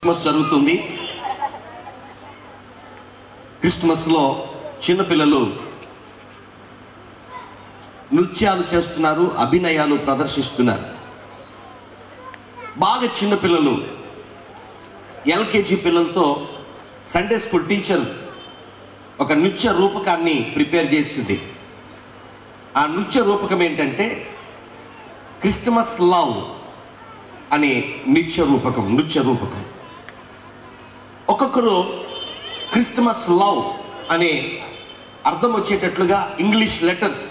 Christmas జరుగుతుంది. క్రిస్మస్లో చిన్నపిల్లలు నృత్యాలు చేస్తున్నారు, అభినయాలు ప్రదర్శిస్తున్నారు. బాగా చిన్నపిల్లలు ఎల్కేజీ పిల్లలతో సండే స్కూల్ టీచర్ ఒక నృత్య రూపకాన్ని ప్రిపేర్ చేస్తుంది. ఆ నృత్య రూపకం ఏంటంటే క్రిస్మస్ లవ్ అనే నృత్య రూపకం. ఒక్కొక్కరు క్రిస్మస్ లవ్ అనే అర్థం వచ్చేటట్లుగా ఇంగ్లీష్ లెటర్స్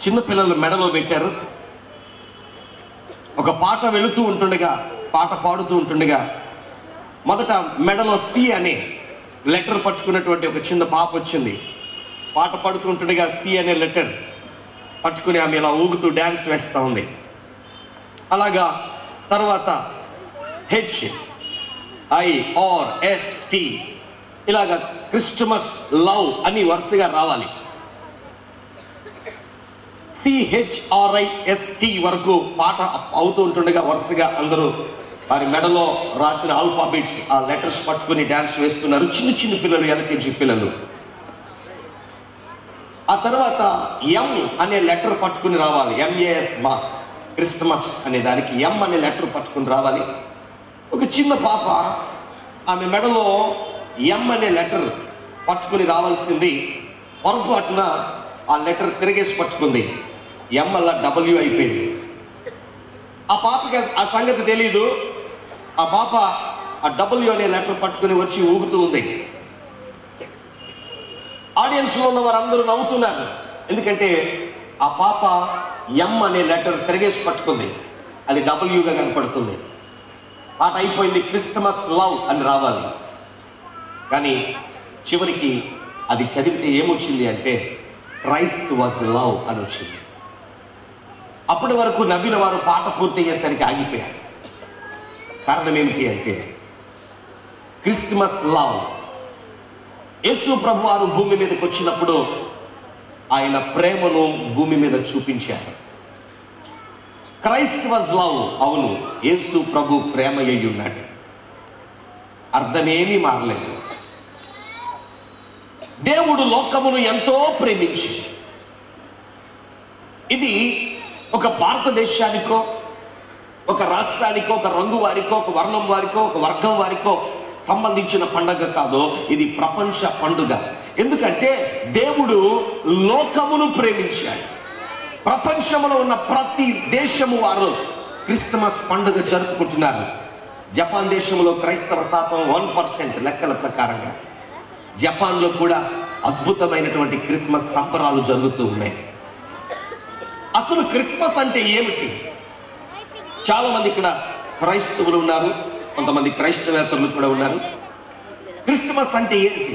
చిన్నపిల్లలు మెడలో పెట్టారు. ఒక పాట వెళుతూ ఉంటుండగా, పాట పాడుతూ ఉంటుండగా మొదట మెడలో సి అనే లెటర్ పట్టుకున్నటువంటి ఒక చిన్న పాప వచ్చింది. పాట పాడుతూ ఉంటుండగా సి అనే లెటర్ పట్టుకుని ఆమె ఇలా ఊగుతూ డ్యాన్స్ వేస్తూ ఉంది. అలాగా తర్వాత HIRST ఇలాగా క్రిస్మస్ లవ్ అని వరుసగా రావాలి. CHRIST వరకు పాట అవుతూ ఉంటుండగా వరుసగా అందరూ వారి మెడలో రాసిన ఆల్ఫాబెట్స్ ఆ లెటర్స్ పట్టుకుని డ్యాన్స్ వేస్తున్నారు. చిన్న చిన్న పిల్లలు, ఎల్కేజీ పిల్లలు. ఆ తర్వాత M అనే లెటర్ పట్టుకుని రావాలి. MAS మాస్, క్రిస్మస్ అనే దానికి M అనే లెటర్ పట్టుకుని రావాలి. ఒక చిన్న పాప ఆమె మెడలో M అనే లెటర్ పట్టుకుని రావాల్సింది పొరపాటున ఆ లెటర్ తిరిగేసి పట్టుకుంది. M వల్ల W అయిపోయింది. ఆ పాపకి ఆ సంగతి తెలీదు. ఆ పాప ఆ W అనే లెటర్ పట్టుకుని వచ్చి ఊగుతూ ఉంది. ఆడియన్స్లో ఉన్న వారందరూ నవ్వుతున్నారు. ఎందుకంటే ఆ పాప M అనే లెటర్ తిరిగేసి పట్టుకుంది. అది Wగా కనపడుతుంది. పాట అయిపోయింది, క్రిస్మస్ లవ్ అని రావాలి. కానీ చివరికి అది చదివితే ఏమొచ్చింది అంటే క్రైస్ట్ వాజ్ లవ్ అని వచ్చింది. అప్పటి వరకు నవ్విన వారు పాట పూర్తి అయ్యేసరికి ఆగిపోయారు. కారణం ఏమిటి అంటే క్రిస్మస్ లవ్. యేసు ప్రభు వారు భూమి మీదకి వచ్చినప్పుడు ఆయన ప్రేమను భూమి మీద చూపించారు. Christ was love. అవును, యేసు ప్రభు ప్రేమ అయి ఉన్నాడు. అర్థమేమీ మారలేదు. దేవుడు లోకమును ఎంతో ప్రేమించి, ఇది ఒక భారతదేశానికో, ఒక రాష్ట్రానికో, ఒక రంగు వారికో, ఒక వర్ణం వారికో, ఒక వర్గం వారికో సంబంధించిన పండుగ కాదు. ఇది ప్రపంచ పండుగ. ఎందుకంటే దేవుడు లోకమును ప్రేమించాడు. ప్రపంచంలో ఉన్న ప్రతి దేశము వారు క్రిస్మస్ పండుగ జరుపుకుంటున్నారు. జపాన్ దేశంలో క్రైస్తవ శాతం 1% లెక్కల ప్రకారంగా. జపాన్లో కూడా అద్భుతమైనటువంటి క్రిస్మస్ సంబరాలు జరుగుతూ ఉన్నాయి. అసలు క్రిస్మస్ అంటే ఏమిటి? చాలా మంది ఇక్కడ క్రైస్తవులు ఉన్నారు, కొంతమంది క్రైస్తవేతరులు కూడా ఉన్నారు. క్రిస్మస్ అంటే ఏంటి?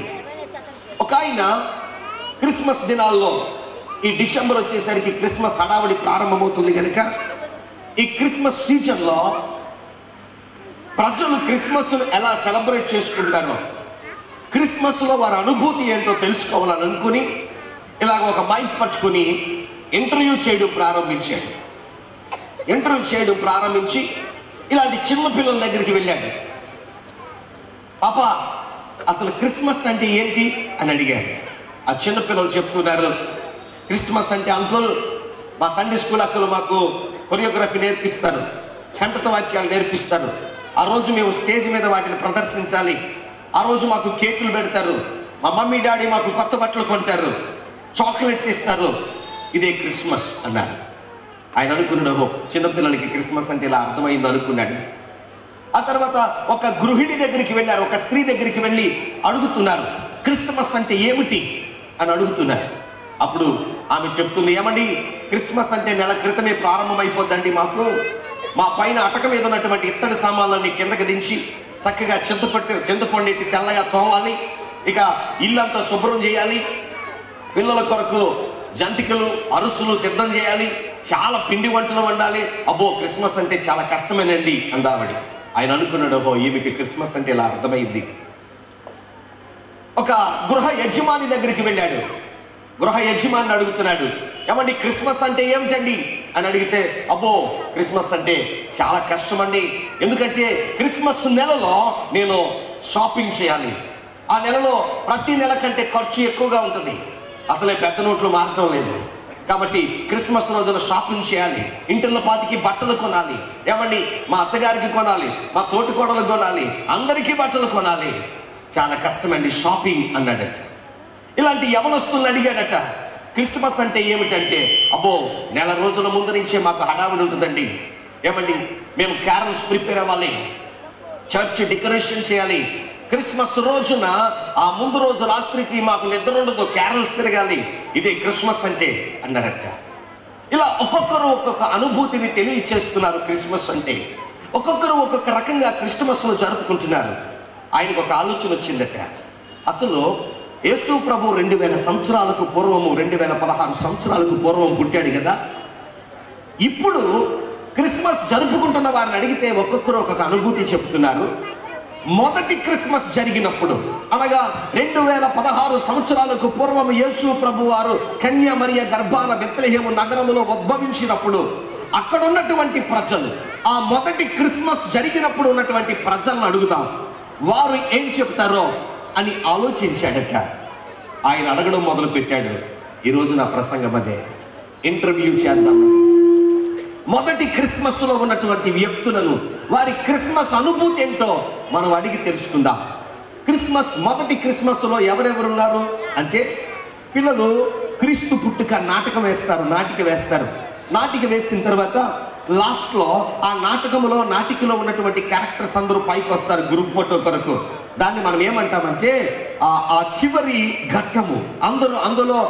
ఒక ఆయన క్రిస్మస్ దినాల్లో, ఈ డిసెంబర్ వచ్చేసరికి క్రిస్మస్ హడావడి ప్రారంభమవుతుంది కనుక ఈ క్రిస్మస్ సీజన్లో ప్రజలు క్రిస్మస్ను ఎలా సెలబ్రేట్ చేసుకుంటారో, క్రిస్మస్లో వారి అనుభూతి ఏంటో తెలుసుకోవాలని అనుకుని ఇలాగ ఒక మైక్ పట్టుకుని ఇంటర్వ్యూ చేయడం ప్రారంభించి ఇలాంటి చిన్న పిల్లల దగ్గరికి వెళ్ళాడు. పాప, అసలు క్రిస్మస్ అంటే ఏంటి అని అడిగాడు. ఆ చిన్న పిల్లలు చెప్తున్నారు, క్రిస్మస్ అంటే అంకుల్, మా సండే స్కూల్ అక్కలు మాకు కొరియోగ్రఫీ నేర్పిస్తారు, కంఠత వాక్యాలు నేర్పిస్తారు. ఆ రోజు మేము స్టేజ్ మీద వాటిని ప్రదర్శించాలి. ఆ రోజు మాకు కేకులు పెడతారు, మా మమ్మీ డాడీ మాకు కొత్త బట్టలు కొంటారు, చాక్లెట్స్ ఇస్తారు. ఇదే క్రిస్మస్ అన్నారు. ఆయన అనుకున్నాడు, చిన్నపిల్లలకి క్రిస్మస్ అంటే ఇలా అర్థమైంది అనుకున్నాడు. ఆ తర్వాత ఒక గృహిణి దగ్గరికి వెళ్ళారు, ఒక స్త్రీ దగ్గరికి వెళ్ళి అడుగుతున్నారు, క్రిస్మస్ అంటే ఏమిటి అని అడుగుతున్నారు. అప్పుడు ఆమె చెప్తుంది, ఏమండి, క్రిస్మస్ అంటే నెల క్రితమే ప్రారంభమైపోద్దండి. మా పైన అటక మీద ఉన్నటువంటి ఇత్తడి సామాన్లన్నీ కిందకి దించి చక్కగా చింతపండు తెల్లగా తోవాలి, ఇక ఇల్లంతా శుభ్రం చేయాలి, పిల్లల కొరకు జంతికలు అరుసులు సిద్ధం చేయాలి, చాలా పిండి వంటలు వండాలి. అబ్బో, క్రిస్మస్ అంటే చాలా కష్టమేనండి అందావిడి. ఆయన అనుకున్నాడు, ఈమెకి క్రిస్మస్ అంటే ఇలా అర్థమైంది. ఒక గృహ యజమాని దగ్గరికి వెళ్ళాడు. గృహ యజమాని అడుగుతున్నాడు, ఏమండి క్రిస్మస్ అంటే ఏమిటండి అని అడిగితే, అబ్బో క్రిస్మస్ అంటే చాలా కష్టం అండి, ఎందుకంటే క్రిస్మస్ నెలలో నేను షాపింగ్ చేయాలి, ఆ నెలలో ప్రతి నెల కంటే ఖర్చు ఎక్కువగా ఉంటుంది, అసలే పెద్ద నోట్లు మారటం లేదు, కాబట్టి క్రిస్మస్ రోజున షాపింగ్ చేయాలి, ఇంటిలో పాతికి బట్టలు కొనాలి, ఏమండి మా అత్తగారికి కొనాలి, మా తోటికోడలకు కొనాలి, అందరికీ బట్టలు కొనాలి, చాలా కష్టమండి షాపింగ్ అన్నాడట. ఇలాంటి యవనస్తులను అడిగాడట, క్రిస్మస్ అంటే ఏమిటంటే, అబ్బో నెల రోజుల ముందు నుంచే మాకు హడావిడి ఉంటుందండి, ఏమండి మేము క్యారల్స్ ప్రిపేర్ అవ్వాలి, చర్చ్ డెకరేషన్ చేయాలి, క్రిస్మస్ రోజున ఆ ముందు రోజు రాత్రికి మాకు నిద్ర ఉండదు, క్యారల్స్ తిరగాలి, ఇదే క్రిస్మస్ అంటే అన్నారట. ఇలా ఒక్కొక్కరు ఒక్కొక్క అనుభూతిని తెలియచేస్తున్నారు. క్రిస్మస్ అంటే ఒక్కొక్కరు ఒక్కొక్క రకంగా క్రిస్మస్ను జరుపుకుంటున్నారు. ఆయనకు ఒక ఆలోచన వచ్చిందట, అసలు యేసు ప్రభు 2000 సంవత్సరాలకు పూర్వము 2016 సంవత్సరాలకు పూర్వం పుట్టాడు కదా, ఇప్పుడు క్రిస్మస్ జరుపుకుంటున్న వారిని అడిగితే ఒక్కొక్కరు ఒక్కొక్క అనుభూతి చెప్తున్నారు. మొదటి క్రిస్మస్ జరిగినప్పుడు అనగా 2016 సంవత్సరాలకు పూర్వం యేసు ప్రభు వారు కన్య మరియ గర్భాన బెత్లెహేము నగరములో ఉద్భవించినప్పుడు అక్కడ ఉన్నటువంటి ప్రజలు, ఆ మొదటి క్రిస్మస్ జరిగినప్పుడు ఉన్నటువంటి ప్రజలను అడుగుదాం, వారు ఏం చెప్తారో అని ఆలోచించాడట. ఆయన అడగడం మొదలు పెట్టాడు. ఈరోజు నా ప్రసంగం అదే, ఇంటర్వ్యూ చేద్దాం. మొదటి క్రిస్మస్ లో ఉన్నటువంటి వ్యక్తులను, వారి క్రిస్మస్ అనుభూతి ఏంటో మనం అడిగి తెలుసుకుందాం. క్రిస్మస్ మొదటి క్రిస్మస్ లో ఎవరెవరు ఉన్నారు అంటే, పిల్లలు క్రీస్తు పుట్టుక నాటకం వేస్తారు, నాటిక వేసిన తర్వాత లాస్ట్ లో ఆ నాటికలో ఉన్నటువంటి క్యారెక్టర్స్ అందరూ పైకి వస్తారు గ్రూప్ ఫోటో కొరకు. దాన్ని మనం ఏమంటామంటే ఆ చివరి ఘట్టము, అందులో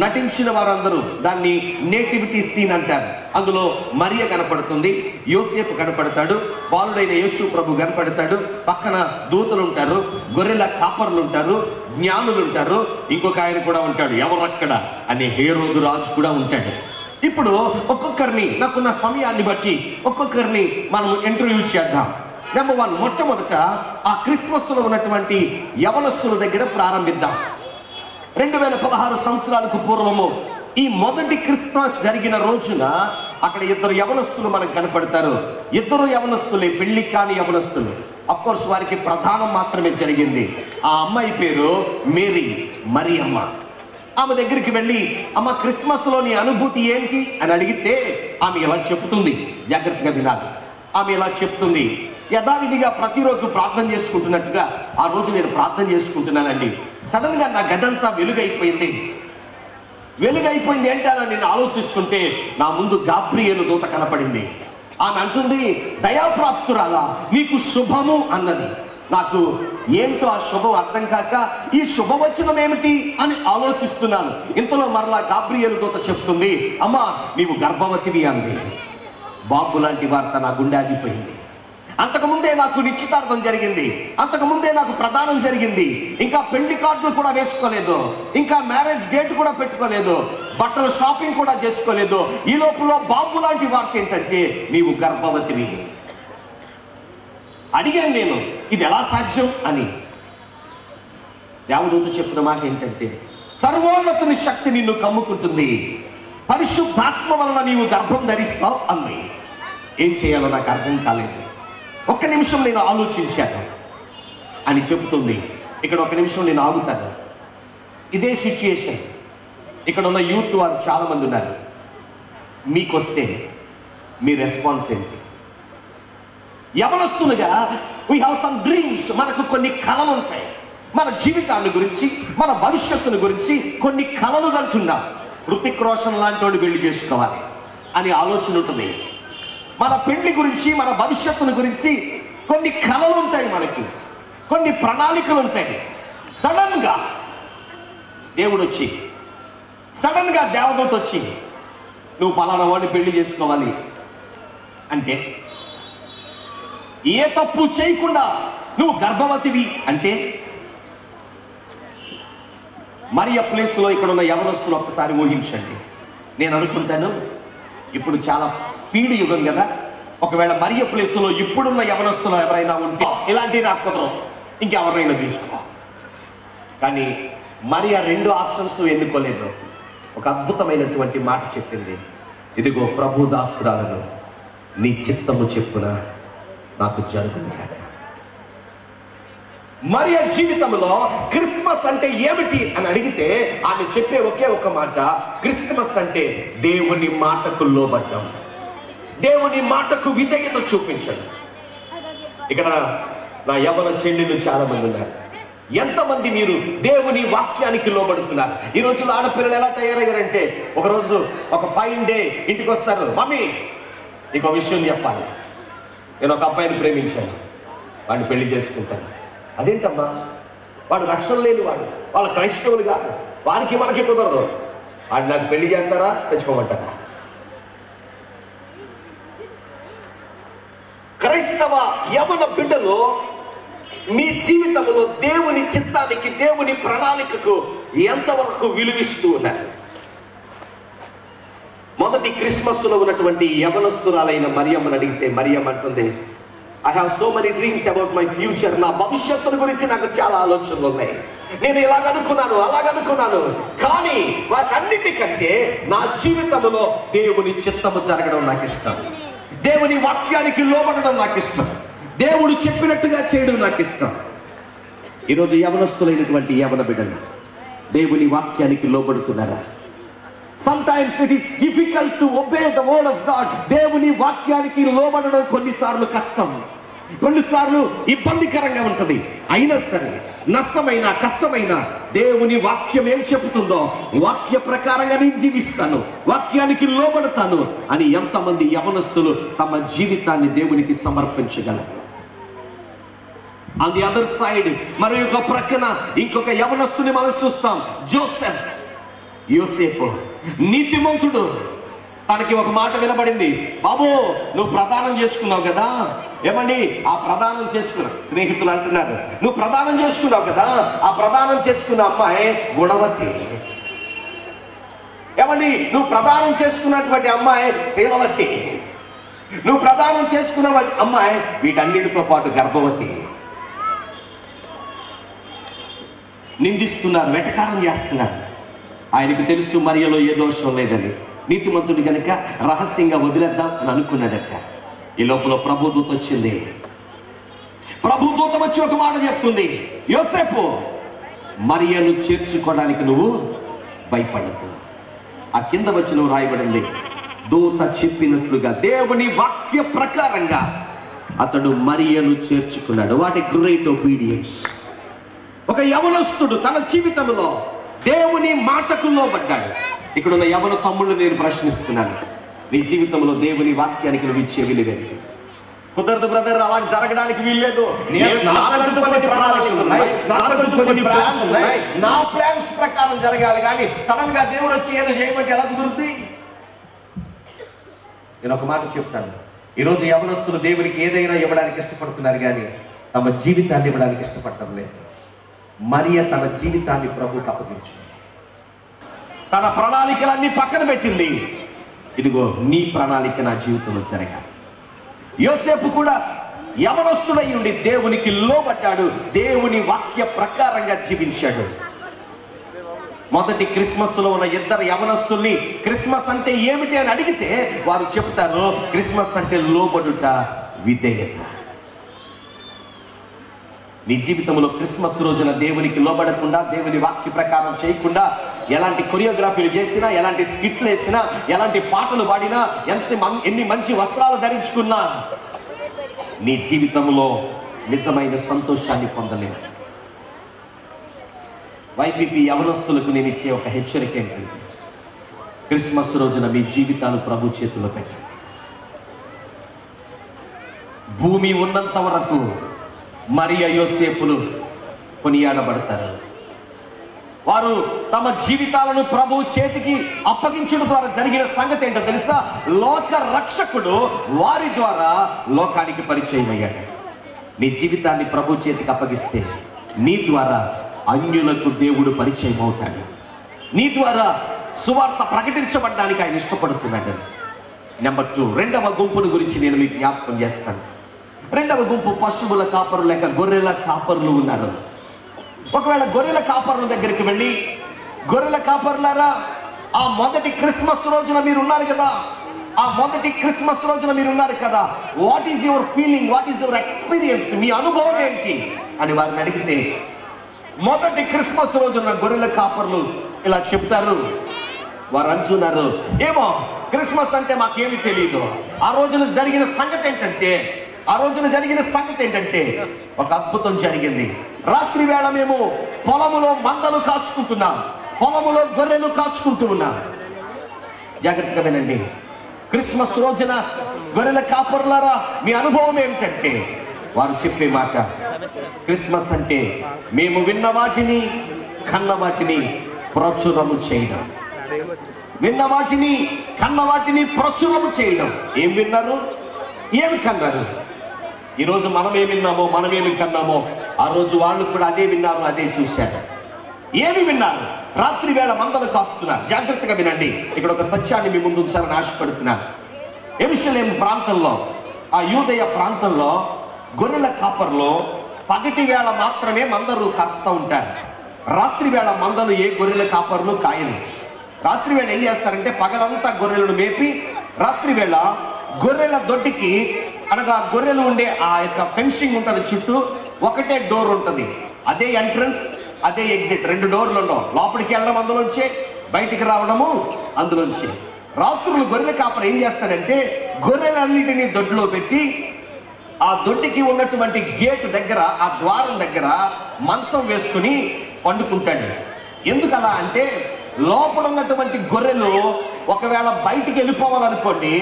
నటించిన వారందరూ దాన్ని నేటివిటీ సీన్ అంటారు. అందులో మరియ కనపడుతుంది, యోసేపు కనపడతాడు, బాలుడైన యేసు ప్రభు కనపడతాడు, పక్కన దూతలు ఉంటారు, గొర్రెల కాపర్లు ఉంటారు, జ్ఞానులు ఉంటారు, ఇంకొక ఆయన కూడా ఉంటాడు, ఎవరక్కడ అనే హేరోదు రాజు కూడా ఉంటాడు. ఇప్పుడు ఒక్కొక్కరిని నాకున్న సమయాన్ని బట్టి ఒక్కొక్కరిని మనం ఇంటర్వ్యూ చేద్దాం. నెంబర్ 1, మొట్టమొదట ఆ క్రిస్మస్ లో ఉన్నటువంటి యవనస్తుల దగ్గర ప్రారంభిద్దాం. 2016 సంవత్సరాలకు పూర్వము ఈ మొదటి క్రిస్మస్ జరిగిన రోజున అక్కడ 2 యవనస్తులు మనకు కనపడతారు. 2 యవనస్తులే, పెళ్లి కాని యవనస్తులు. అఫ్ కోర్స్ వారికి ప్రధానం మాత్రమే జరిగింది. ఆ అమ్మాయి పేరు మరియమ్మ. ఆమె దగ్గరికి వెళ్ళి, అమ్మ క్రిస్మస్ లో నీ అనుభూతి ఏంటి అని అడిగితే ఆమె ఇలా చెప్తుంది, జాగ్రత్తగా వినాలి. ఆమె ఇలా చెప్తుంది, యథావిధిగా ప్రతిరోజు ప్రార్థన చేసుకుంటున్నట్టుగా ఆ రోజు నేను ప్రార్థన చేసుకుంటున్నానండి, సడన్ గా నా గదంతా వెలుగైపోయింది ఏంటని నేను ఆలోచిస్తుంటే నా ముందు గాబ్రియేలు దూత కనపడింది. ఆమె అంటుంది, దయాప్రాప్తురాలా నీకు శుభము అన్నది. నాకు ఏంటో ఆ శుభం అర్థం కాక ఈ శుభవచనం ఏమిటి అని ఆలోచిస్తున్నాను. ఇంతలో మరలా గాబ్రియేలు దూత చెప్తుంది, అమ్మా నీవు గర్భవతివి అంది. బాబు లాంటి వార్త నా గుండె ఆగిపోయింది. అంతకుముందే నాకు నిశ్చితార్థం జరిగింది, అంతకుముందే నాకు ప్రదానం జరిగింది, ఇంకా పెళ్లి కార్డులు కూడా వేసుకోలేదు, ఇంకా మ్యారేజ్ డేట్ కూడా పెట్టుకోలేదు, బట్టల షాపింగ్ కూడా చేసుకోలేదు. ఈ లోపల బాబు లాంటి వార్త ఏంటంటే నీవు గర్భవతివి. అడిగాను నేను, ఇది ఎలా సాధ్యం అని. దేవదూత చెప్పిన మాట ఏంటంటే, సర్వోన్నతుని శక్తి నిన్ను కమ్ముకుంటుంది, పరిశుద్ధాత్మ వలన నీవు గర్భం ధరిస్తావు అంది. ఏం చేయాలో నాకు అర్థం కాలేదు. 1 నిమిషం నేను ఆలోచించాను అని చెబుతుంది. ఇక్కడ 1 నిమిషం నేను ఆగుతాను. ఇదే సిచ్యుయేషన్ ఇక్కడ ఉన్న యూత్ వారు చాలా మంది ఉన్నారు. మీకొస్తే మీ రెస్పాన్స్ ఏంటి? యవనస్తులుగా వీ హ్యావ్ సమ్ డ్రీమ్స్. మనకు కొన్ని కళలు ఉంటాయి, మన జీవితాన్ని గురించి, మన భవిష్యత్తుని గురించి కొన్ని కళలు కంటున్నాం. హృతిక్ రోషన్ లాంటి వాడు పెళ్లి చేసుకోవాలి అని ఆలోచన ఉంటుంది. మన పెళ్లి గురించి, మన భవిష్యత్తుని గురించి కొన్ని కళలు ఉంటాయి, మనకి కొన్ని ప్రణాళికలు ఉంటాయి. సడన్ గా దేవుడు వచ్చి, సడన్ గా దేవదూత వచ్చి, నువ్వు పలానా వాడిని పెళ్లి చేసుకోవాలి అంటే, ఏ తప్పు చేయకుండా నువ్వు గర్భవతివి అంటే, మరియ ప్లేస్లో ఇక్కడ ఉన్న యవనస్తులు ఒక్కసారి ఊహించండి. నేను అనుకుంటాను ఇప్పుడు చాలా స్పీడ్ యుగం కదా, ఒకవేళ మరియ ప్లేస్లో ఇప్పుడున్న యవనస్తులు ఎవరైనా ఉంటే ఇలాంటివి నాకు కుదరం, ఇంకెవరైనా చూసుకో. కానీ మరియ 2 ఆప్షన్స్ ఎన్నుకోలేదు. ఒక అద్భుతమైనటువంటి మాట చెప్పింది, ఇదిగో ప్రభు దాసురాలను నీ చిత్తము చెప్పున నాకు జరుగును కాక. మరియ జీవితంలో క్రిస్మస్ అంటే ఏమిటి అని అడిగితే ఆమె చెప్పే ఒకే ఒక మాట, క్రిస్మస్ అంటే దేవుని మాటకు లోబడ్డం, దేవుని మాటకు విధేయత చూపించడం. ఇక్కడ నా యవ్వన చెల్లెళ్ళు చాలా మంది ఉన్నారు. ఎంతమంది మీరు దేవుని వాక్యానికి లోబడుతున్నారు? ఈ రోజుల్లో ఆడపిల్లలు ఎలా తయారయ్యారంటే, ఒకరోజు ఒక ఫైన్ డే ఇంటికి వస్తారు, మమ్మీ నీకు విషయం చెప్పాలి, నేను ఒక అబ్బాయిని ప్రేమించాను, వాడిని పెళ్లి చేసుకుంటాను. అదేంటమ్మా, వాడు రక్షణ లేని వాడు, వాళ్ళ క్రైస్తవులు కాదు, వారికి మనకి కుదరదు, వాడు నాకు పెళ్లి చేస్తారా చచ్చిపోమంటారా? క్రైస్తవ యవన బిడ్డలు మీ జీవితంలో దేవుని చిత్తానికి, దేవుని ప్రణాళికకు ఎంతవరకు విలువిస్తూ ఉన్నారు? మొదటి క్రిస్మస్ లో ఉన్నటువంటి యవనస్తురాలైన మరియమ్మని అడిగితే మరియమ్మ అంటుంది, I have so many dreams about my future. నా భవిష్యత్తును గురించి నాకు చాలా ఆలోచనలు ఉన్నాయి, నేను ఇలాగనుకున్నాను అలాగనుకున్నాను, కానీ వాటన్నిటికంటే నా జీవితంలో దేవుని చిత్తము జరగడం నాకు ఇష్టం, దేవుని వాక్యానికి లోబడడం నాకు ఇష్టం, దేవుడు చెప్పినట్టుగా చేయడం నాకు ఇష్టం. ఈరోజు యవనస్తులైనటువంటి యవన బిడ్డలు దేవుని వాక్యానికి లోబడుతున్నారా? Sometimes it is difficult to obey the word of God. దేవుని వాక్యానికి లోబడడం కొన్నిసార్లు కష్టం, కొన్నిసార్లు ఇబ్బందికరంగా ఉంటుంది. అయినా సరే నష్టమైన కష్టమైన దేవుని వాక్యం ఏం చెబుతుందో వాక్య ప్రకారంగా నేను జీవిస్తాను, వాక్యానికి లోబడతాను అని ఎంతమంది యవనస్తులు తమ జీవితాన్ని దేవునికి సమర్పించగలరు? ఆన్ ది అదర్ సైడ్ మరి ఒక ప్రక్కన ఇంకొక యవనస్తుని మనం చూస్తాం, యోసేపు నీతిమంతుడు. తనకి ఒక మాట వినబడింది, బాబు నువ్వు ప్రదానం చేసుకున్నావు కదా, ఏమండి ఆ ప్రదానం చేసుకున్నావు, స్నేహితులు అంటున్నారు, నువ్వు ప్రదానం చేసుకున్నావు కదా, ఆ ప్రదానం చేసుకున్న అమ్మాయి గుణవతి, ఏమండి నువ్వు ప్రదానం చేసుకున్నటువంటి అమ్మాయి శీలవతి, నువ్వు ప్రదానం చేసుకున్న అమ్మాయి వీటన్నిటితో పాటు గర్భవతి. నిందిస్తున్నారు, వెటకారం చేస్తున్నారు. ఆయనకు తెలుసు మరియలో ఏ దోషం లేదని, నీతిమంతుడు కనుక రహస్యంగా వదిలేద్దాం అని అనుకున్నాడట. ఈ లోపల ప్రభుదూత వచ్చింది. ప్రభుదూత వచ్చి ఒక మాట చెప్తుంది, యోసేపు మరియను చేర్చుకోవడానికి నువ్వు భయపడద్దు. ఆ కింద వచ్చిన రాయబడింది, దూత చెప్పినట్లుగా దేవుని వాక్య ప్రకారంగా అతడు మరియను చేర్చుకున్నాడు. What a great obedience! ఒక యవనస్తుడు తన జీవితంలో దేవుని మాటకు లోబడ్డాడు. ఇక్కడ ఉన్న యవన తమ్ముళ్ళు నేను ప్రశ్నిస్తున్నాను, నీ జీవితంలో దేవుని వాక్యానికి నువ్వు ఇచ్చే విలువేంటి? కుదరదు బ్రదర్, అలా జరగడానికి వీల్లేదు, నా ప్లాన్స్ ప్రకారం జరగాలి, కానీ సడన్ గా దేవుడు వచ్చి ఏదో చేయమంటే ఎలా కుదురుతుంది? నేను ఒక మాట చెప్తాను, ఈరోజు యవనస్తులు దేవునికి ఏదైనా ఇవ్వడానికి ఇష్టపడుతున్నారు, కానీ తమ జీవితాన్ని ఇవ్వడానికి ఇష్టపడటం లేదు. మరియ తన జీవితాన్ని ప్రభువుకు అప్పగించింది, తన ప్రణాళికలన్నీ పక్కన పెట్టింది. ఇదిగో నీ ప్రణాళిక నా జీవితంలో జరగాలి. యోసేపు కూడా యవనస్తుడై ఉండి దేవునికి లోబడ్డాడు, దేవుని వాక్య ప్రకారంగా జీవించాడు. మొదటి క్రిస్మస్ లో ఉన్న ఇద్దరు యవనస్తుల్ని క్రిస్మస్ అంటే ఏమిటి అని అడిగితే వారు చెప్తారు, క్రిస్మస్ అంటే లోబడుట, విధేయత. నీ జీవితంలో క్రిస్మస్ రోజున దేవునికి లోబడకుండా, దేవుని వాక్య ప్రకారం చేయకుండా, ఎలాంటి కొరియోగ్రఫీలు చేసినా, ఎలాంటి స్కిట్లు వేసినా, ఎలాంటి పాటలు పాడినా, ఎన్ని మంచి వస్త్రాలు ధరించుకున్నా నీ జీవితంలో నిజమైన సంతోషాన్ని పొందలేదు. వైపీపీ యవనస్తులకు నేను ఇచ్చే ఒక హెచ్చరిక ఏంటంటే, క్రిస్మస్ రోజున మీ జీవితాలు ప్రభు చేతుల్లో పెట్టండి. భూమి ఉన్నంత వరకు మరియ యోసేపులు కొనియాడబడతారు. వారు తమ జీవితాలను ప్రభు చేతికి అప్పగించడం ద్వారా జరిగిన సంగతి ఏంటో తెలుసా? లోక రక్షకుడు వారి ద్వారా లోకానికి పరిచయం అయ్యాడు. నీ జీవితాన్ని ప్రభు చేతికి అప్పగిస్తే నీ ద్వారా అన్యులకు దేవుడు పరిచయం అవుతాడు. నీ ద్వారా సువార్త ప్రకటించబడడానికి ఆయన ఇష్టపడుతున్నాడు. నెంబర్ 2, రెండవ గుంపును గురించి నేను మీకు జ్ఞాపకం చేస్తాను. రెండవ గుంపు పశువుల కాపరులు లేక గొర్రెల కాపరులు ఉన్నారు. ఒకవేళ గొర్రెల కాపరుల దగ్గరికి వెళ్ళి, గొర్రెల కాపరులారా, ఆ మొదటి క్రిస్మస్ రోజున మీరు ఉన్నారు కదా, ఆ మొదటి క్రిస్మస్ రోజున మీరు ఉన్నారు కదా, what is your feeling, what is your experience, మీ అనుభవం ఏంటి అని వారిని అడిగితే, మొదటి క్రిస్మస్ రోజున గొర్రెల కాపర్లు ఇలా చెప్తారు. వారు అంటున్నారు, ఏమో క్రిస్మస్ అంటే మాకేమీ తెలియదు. ఆ రోజున జరిగిన సంగతి ఏంటంటే ఒక అద్భుతం జరిగింది. రాత్రి వేళ మేము పొలములో మందలు కాచుకుంటున్నాం, పొలములో గొర్రెలు కాచుకుంటూ ఉన్నాం. జాగ్రత్తగా వినండి. క్రిస్మస్ రోజున గొర్రెల కాపర్లారా మీ అనుభవం ఏమిటంటే, వారు చెప్పే మాట, క్రిస్మస్ అంటే మేము విన్న వాటిని కన్న వాటిని ప్రచురము చేయడం. విన్న వాటిని కన్న వాటిని ప్రచురము చేయడం. ఏం విన్నారు, ఏమి కన్నారు? ఈరోజు మనం ఏమి విన్నామో, మనం ఏమి కన్నామో, ఆ రోజు వాళ్ళు కూడా అదే విన్నారు, అదే చూశారు. ఏమి విన్నారు? రాత్రి వేళ మందలు కాస్తున్నారు. జాగ్రత్తగా వినండి. ఇక్కడ ఒక సత్యాన్ని మీ ముందు ఉంచాలని ఆశపడుతున్నాను. యెరూషలేము ప్రాంతంలో, ఆ యూదయ ప్రాంతంలో గొర్రెల కాపర్లో పగటి వేళ మాత్రమే మందలు కాస్తూ ఉంటారు. రాత్రి వేళ మందలు ఏ గొర్రెల కాపర్లు కాయరు. రాత్రి వేళ ఏం చేస్తారంటే, పగలంతా గొర్రెలను మేపి రాత్రి వేళ గొర్రెల దొడ్డికి, అనగా గొర్రెలు ఉండే ఆ యొక్క ఫెన్సింగ్ ఉంటుంది, చుట్టూ ఒకటే డోర్ ఉంటుంది. అదే ఎంట్రన్స్, అదే ఎగ్జిట్, 2 డోర్లు ఉండవు. లోపలికి వెళ్ళడం అందులోంచే, బయటికి రావడము అందులోంచే. రాత్రులు గొర్రెల కాపర్ ఏం చేస్తాడంటే, గొర్రెలన్నిటినీ దొడ్లో పెట్టి ఆ దొడ్డికి ఉన్నటువంటి గేటు దగ్గర, ఆ ద్వారం దగ్గర మంచం వేసుకుని పండుకుంటాడు. ఎందుకలా అంటే, లోపల ఉన్నటువంటి గొర్రెలు ఒకవేళ బయటికి వెళ్ళిపోవాలనుకోండి,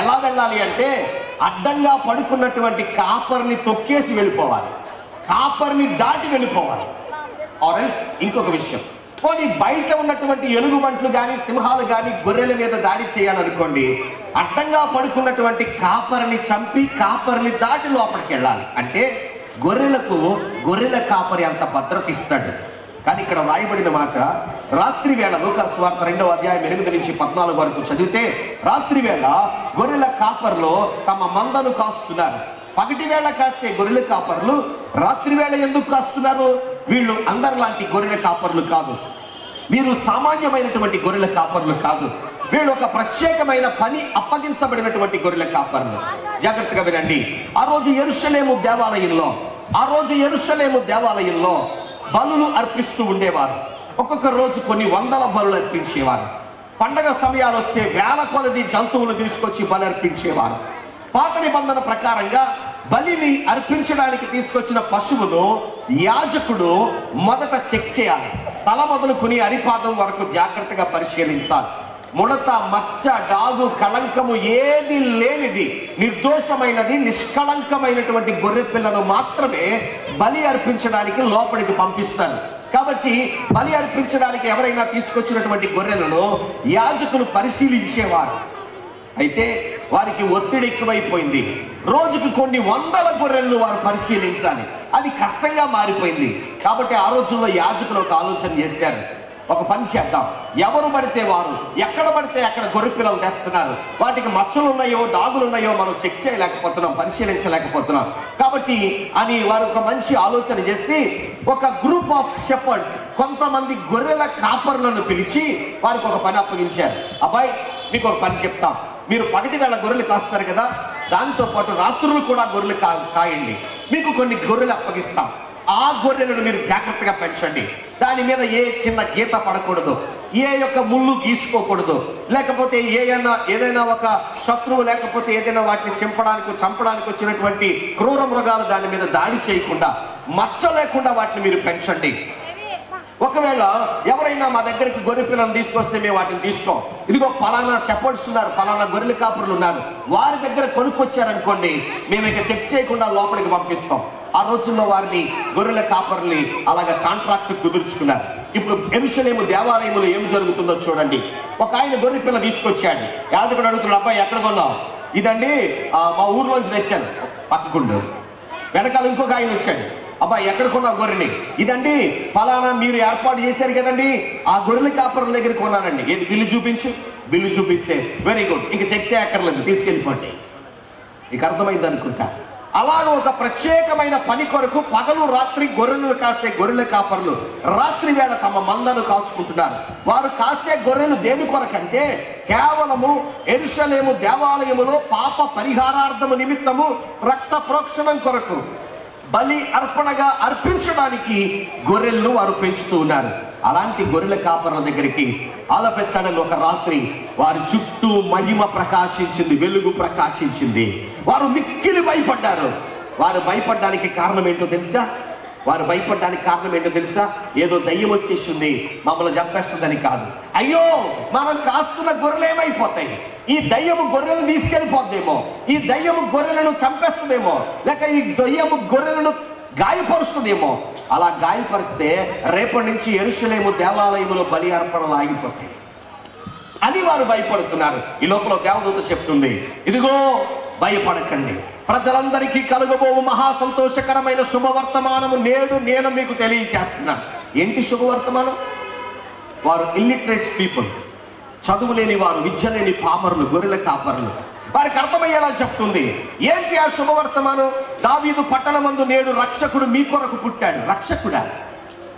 ఎలా వెళ్ళాలి అంటే, అడ్డంగా పడుకున్నటువంటి కాపర్ని తొక్కేసి వెళ్ళిపోవాలి, కాపర్ని దాటి వెళ్ళిపోవాలి. ఆరెల్స్ ఇంకొక విషయం, పోనీ బయట ఉన్నటువంటి ఎలుగుబంట్లు కానీ సింహాలు కానీ గొర్రెల మీద దాడి చేయాలనుకోండి, అడ్డంగా పడుకున్నటువంటి కాపరిని చంపి కాపరిని దాటి లోపలికి వెళ్ళాలి. అంటే గొర్రెలకు గొర్రెల కాపరి అంత భద్రత ఇస్తాడు. కానీ ఇక్కడ రాయబడిన మాట, రాత్రి వేళ లూకాసు వార్త 2వ అధ్యాయం 8 నుంచి 14 వరకు చదివితే, రాత్రి వేళ గొర్రెల కాపర్లు తమ మందను కాస్తున్నారు. పగటి వేళ కాసే గొర్రెల కాపర్లు రాత్రి వేళ ఎందుకు కాస్తున్నారు? వీళ్ళు అందరిలాంటి గొర్రెల కాపర్లు కాదు, వీరు సామాన్యమైనటువంటి గొర్రెల కాపర్లు కాదు, వీళ్ళు ఒక ప్రత్యేకమైన పని అప్పగించబడినటువంటి గొర్రెల కాపర్లు. జాగ్రత్తగా వినండి. ఆ రోజు యెరూషలేము దేవాలయంలో బలులు అర్పిస్తూ ఉండేవారు. ఒక్కొక్క రోజు కొన్ని వందల బలులు అర్పించేవారు. పండగ సమయాలు వస్తే వేల కొలది జంతువులు తీసుకొచ్చి బలి అర్పించేవారు. పాత నిబంధన ప్రకారంగా బలిని అర్పించడానికి తీసుకొచ్చిన పశువును యాజకుడు మొదట చెక్ చేయాలి. తల మొదలుకుని అరిపాదం వరకు జాగ్రత్తగా పరిశీలించాలి. ముడత, మచ్చ, డాగు, కళంకము ఏది లేనిది, నిర్దోషమైనది, నిష్కళంకమైనటువంటి గొర్రె పిల్లను మాత్రమే బలి అర్పించడానికి లోపలికి పంపిస్తారు. కాబట్టి బలి అర్పించడానికి ఎవరైనా తీసుకొచ్చినటువంటి గొర్రెలను యాజకులు పరిశీలించేవారు. అయితే వారికి ఒత్తిడి ఎక్కువైపోయింది. రోజుకు కొన్ని వందల గొర్రెలను వారు పరిశీలించాలి. అది కష్టంగా మారిపోయింది. కాబట్టి ఆ రోజుల్లో యాజకులు ఒక ఆలోచన చేశారు, ఒక పని చేద్దాం, ఎవరు పడితే వారు ఎక్కడ పడితే అక్కడ గొర్రె పిల్లలు తెస్తున్నారు, వాటికి మచ్చలు ఉన్నాయో డాగులు ఉన్నాయో మనం చెక్ చేయలేకపోతున్నాం, పరిశీలించలేకపోతున్నాం. కాబట్టి అని వారు ఒక మంచి ఆలోచన చేసి ఒక గ్రూప్ ఆఫ్ షెపర్డ్స్, కొంతమంది గొర్రెల కాపర్లను పిలిచి వారికి ఒక పని అప్పగించారు. అబ్బాయి, మీకు ఒక పని చెప్తాం, మీరు పగటి వేళ గొర్రెలు కాస్తారు కదా, దానితో పాటు రాత్రులు కూడా గొర్రెలు కాయండి. మీకు కొన్ని గొర్రెలు అప్పగిస్తాం. ఆ గొర్రెలను మీరు జాగ్రత్తగా పెంచండి. దాని మీద ఏ చిన్న గీత పడకూడదు, ఏ యొక్క ముళ్ళు గీసుకోకూడదు, లేకపోతే ఏదైనా ఒక శత్రువు లేకపోతే ఏదైనా వాటిని చంపడానికి వచ్చినటువంటి క్రూర మృగాలు దాని మీద దాడి చేయకుండా, మచ్చ లేకుండా వాటిని మీరు పెంచండి. ఒకవేళ ఎవరైనా మా దగ్గరికి గొర్రె పిల్లలను తీసుకొస్తే మేము వాటిని తీసుకోం, ఇదిగో పలానా షెపర్డ్స్ ఉన్నారు, పలానా గొర్రెల కాపురులు ఉన్నారు, వారి దగ్గర కొనుక్కొచ్చారనుకోండి, మేము ఇక చెక్ చేయకుండా లోపలికి పంపిస్తాం. ఆ రోజుల్లో వారిని గొర్రెల కాపర్ని అలాగ కాంట్రాక్ట్ కుదుర్చుకున్నారు. ఇప్పుడు యెరూషలేము దేవాలయంలో ఏం జరుగుతుందో చూడండి. ఒక ఆయన గొర్రె పిల్ల తీసుకొచ్చాడు. యాజకుడు అడుగుతున్నాడు, అబ్బాయి ఎక్కడ కొన్నావు? ఇదండి మా ఊర్లోంచి తెచ్చాను. పక్కకుండు. వెనకాల ఇంకొక ఆయన వచ్చాడు, అబ్బాయి ఎక్కడ కొన్నావు గొర్రెని? ఇదండి ఫలానా మీరు ఏర్పాటు చేశారు కదండి, ఆ గొర్రెల కాపర్ల దగ్గర కొన్నానండి. ఏది బిల్లు చూపించు. బిల్లు చూపిస్తే వెరీ గుడ్, ఇంక చెక్ చేయక్కర్లేదు, తీసుకెళ్ళిపోండి. నీకు అర్థమైంది అనుకుంటా. అలాగ ఒక ప్రత్యేకమైన పని కొరకు పగలు రాత్రి గొర్రెలను కాసే గొర్రెల కాపర్లు రాత్రి వేళ తమ మందను కాచుకుంటున్నారు. వారు కాసే గొర్రెలు దేని కొరకంటే కేవలము యెరూషలేము దేవాలయములో పాప పరిహారార్థము నిమిత్తము రక్త ప్రోక్షణం కొరకు బలి అర్పణగా అర్పించడానికి గొర్రెలను వారు పెంచుతూ ఉన్నారు. అలాంటి గొర్రెల కాపర్ల దగ్గరికి ఆల్ ఆఫ్ ఎ సడన్ ఒక రాత్రి వారి చుట్టూ మహిమ ప్రకాశించింది, వెలుగు ప్రకాశించింది. వారు మిక్కిలి భయపడ్డారు. వారు భయపడడానికి కారణం ఏంటో తెలుసా? ఏదో దయ్యం వచ్చేసింది మమ్మల్ని చంపేస్తుందని కాదు. అయ్యో, మనం కాస్తున్న గొర్రెలు ఏమైపోతాయి, ఈ దయ్యము గొర్రెలను తీసుకెళ్ళిపోద్దేమో, ఈ దయ్యము గొర్రెలను చంపేస్తుందేమో, లేక ఈ దయ్యము గొర్రెలను గాయపరుస్తుందేమో. అలా గాయపరిస్తే రేపటి నుంచి యెరూషలేము దేవాలయములో బలి అర్పణలు ఆగిపోతాయి అని వారు భయపడుతున్నారు. ఈ లోపల దేవదూత చెప్తుంది, ఇదిగో భయపడకండి, ప్రజలందరికీ కలుగబోవు మహా సంతోషకరమైన శుభవర్తమానము నేడు నేను మీకు తెలియజేస్తున్నాను. ఏంటి శుభవర్తమానం? వారు ఇల్లిటరేట్స్ పీపుల్, చదువు లేని వారు, విద్య లేని పామరులు, గొర్రెల కాపరులు, వారికి అర్థమయ్యేలా చెప్తుంది. ఏంటి ఆ శుభవర్తమానం? దావీదు పట్టణమందు నేడు రక్షకుడు మీ కొరకు పుట్టాడు.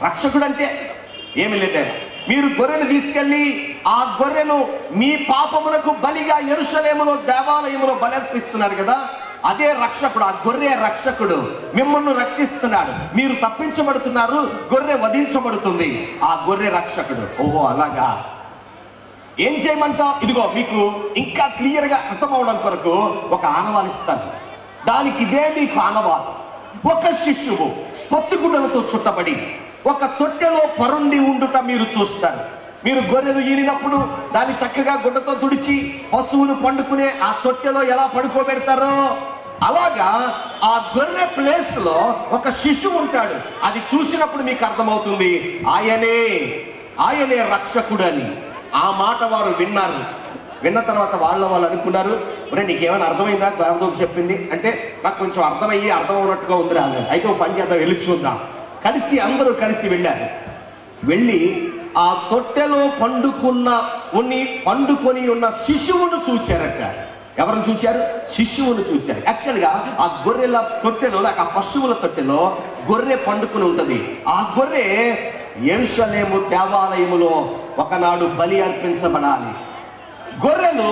రక్షకుడు అంటే ఏమి లేదే, మీరు గొర్రెను తీసుకెళ్లి ఆ గొర్రెను మీ పాపమునకు బలిగా యెరూషలేములో దేవాలయములో బలర్పిస్తున్నారు కదా, అదే రక్షకుడు. ఆ గొర్రె రక్షకుడు మిమ్మల్ని రక్షిస్తున్నాడు. మీరు తప్పించబడుతున్నారు, గొర్రె వధించబడుతుంది. ఆ గొర్రె రక్షకుడు. ఓహో, అలాగా. ఏం చేయమంటావు? ఇదిగో మీకు ఇంకా క్లియర్ గా అర్థం అవడం కొరకు ఒక ఆనవాలు ఇస్తాను. దానికి ఇదే మీకు ఆనవాలు. ఒక శిశువు పొత్తిగుడ్డలతో చుట్టబడి ఒక తొట్టెలో పరుండి ఉండుట మీరు చూస్తారు. మీరు గొర్రెను ఈనినప్పుడు దాన్ని చక్కగా గుడ్డతో తుడిచి పశువును పండుకునే ఆ తొట్టెలో ఎలా పడుకోబెడతారో అలాగా ఆ గొర్రె ప్లేస్ లో ఒక శిశువు ఉంటాడు. అది చూసినప్పుడు మీకు అర్థమవుతుంది ఆయనే రక్షకుడు అని. ఆ మాట వారు విన్నారు. విన్న తర్వాత వాళ్ళు అనుకున్నారు, ఒరే నీకేమైనా అర్థమైందా దేవదూత చెప్పింది అంటే? నాకు కొంచెం అర్థం అవునట్టుగా ఉంది రాలేదు. అయితే ఒక పని చేద్దాం, వెళ్ళి చూద్దాం. అందరూ కలిసి వెళ్ళారు. వెళ్ళి ఆ తొట్టెలో పండుకొని ఉన్న శిశువును చూచారట. ఎవరిని చూచారు? శిశువును చూచారు. యాక్చువల్గా ఆ గొర్రెల తొట్టెలో, లేక ఆ పశువుల తొట్టెలో గొర్రె పండుకొని ఉంటది. ఆ గొర్రె యెరూషలేము దేవాలయములో ఒకనాడు బలి అర్పించబడాలి. గొర్రెను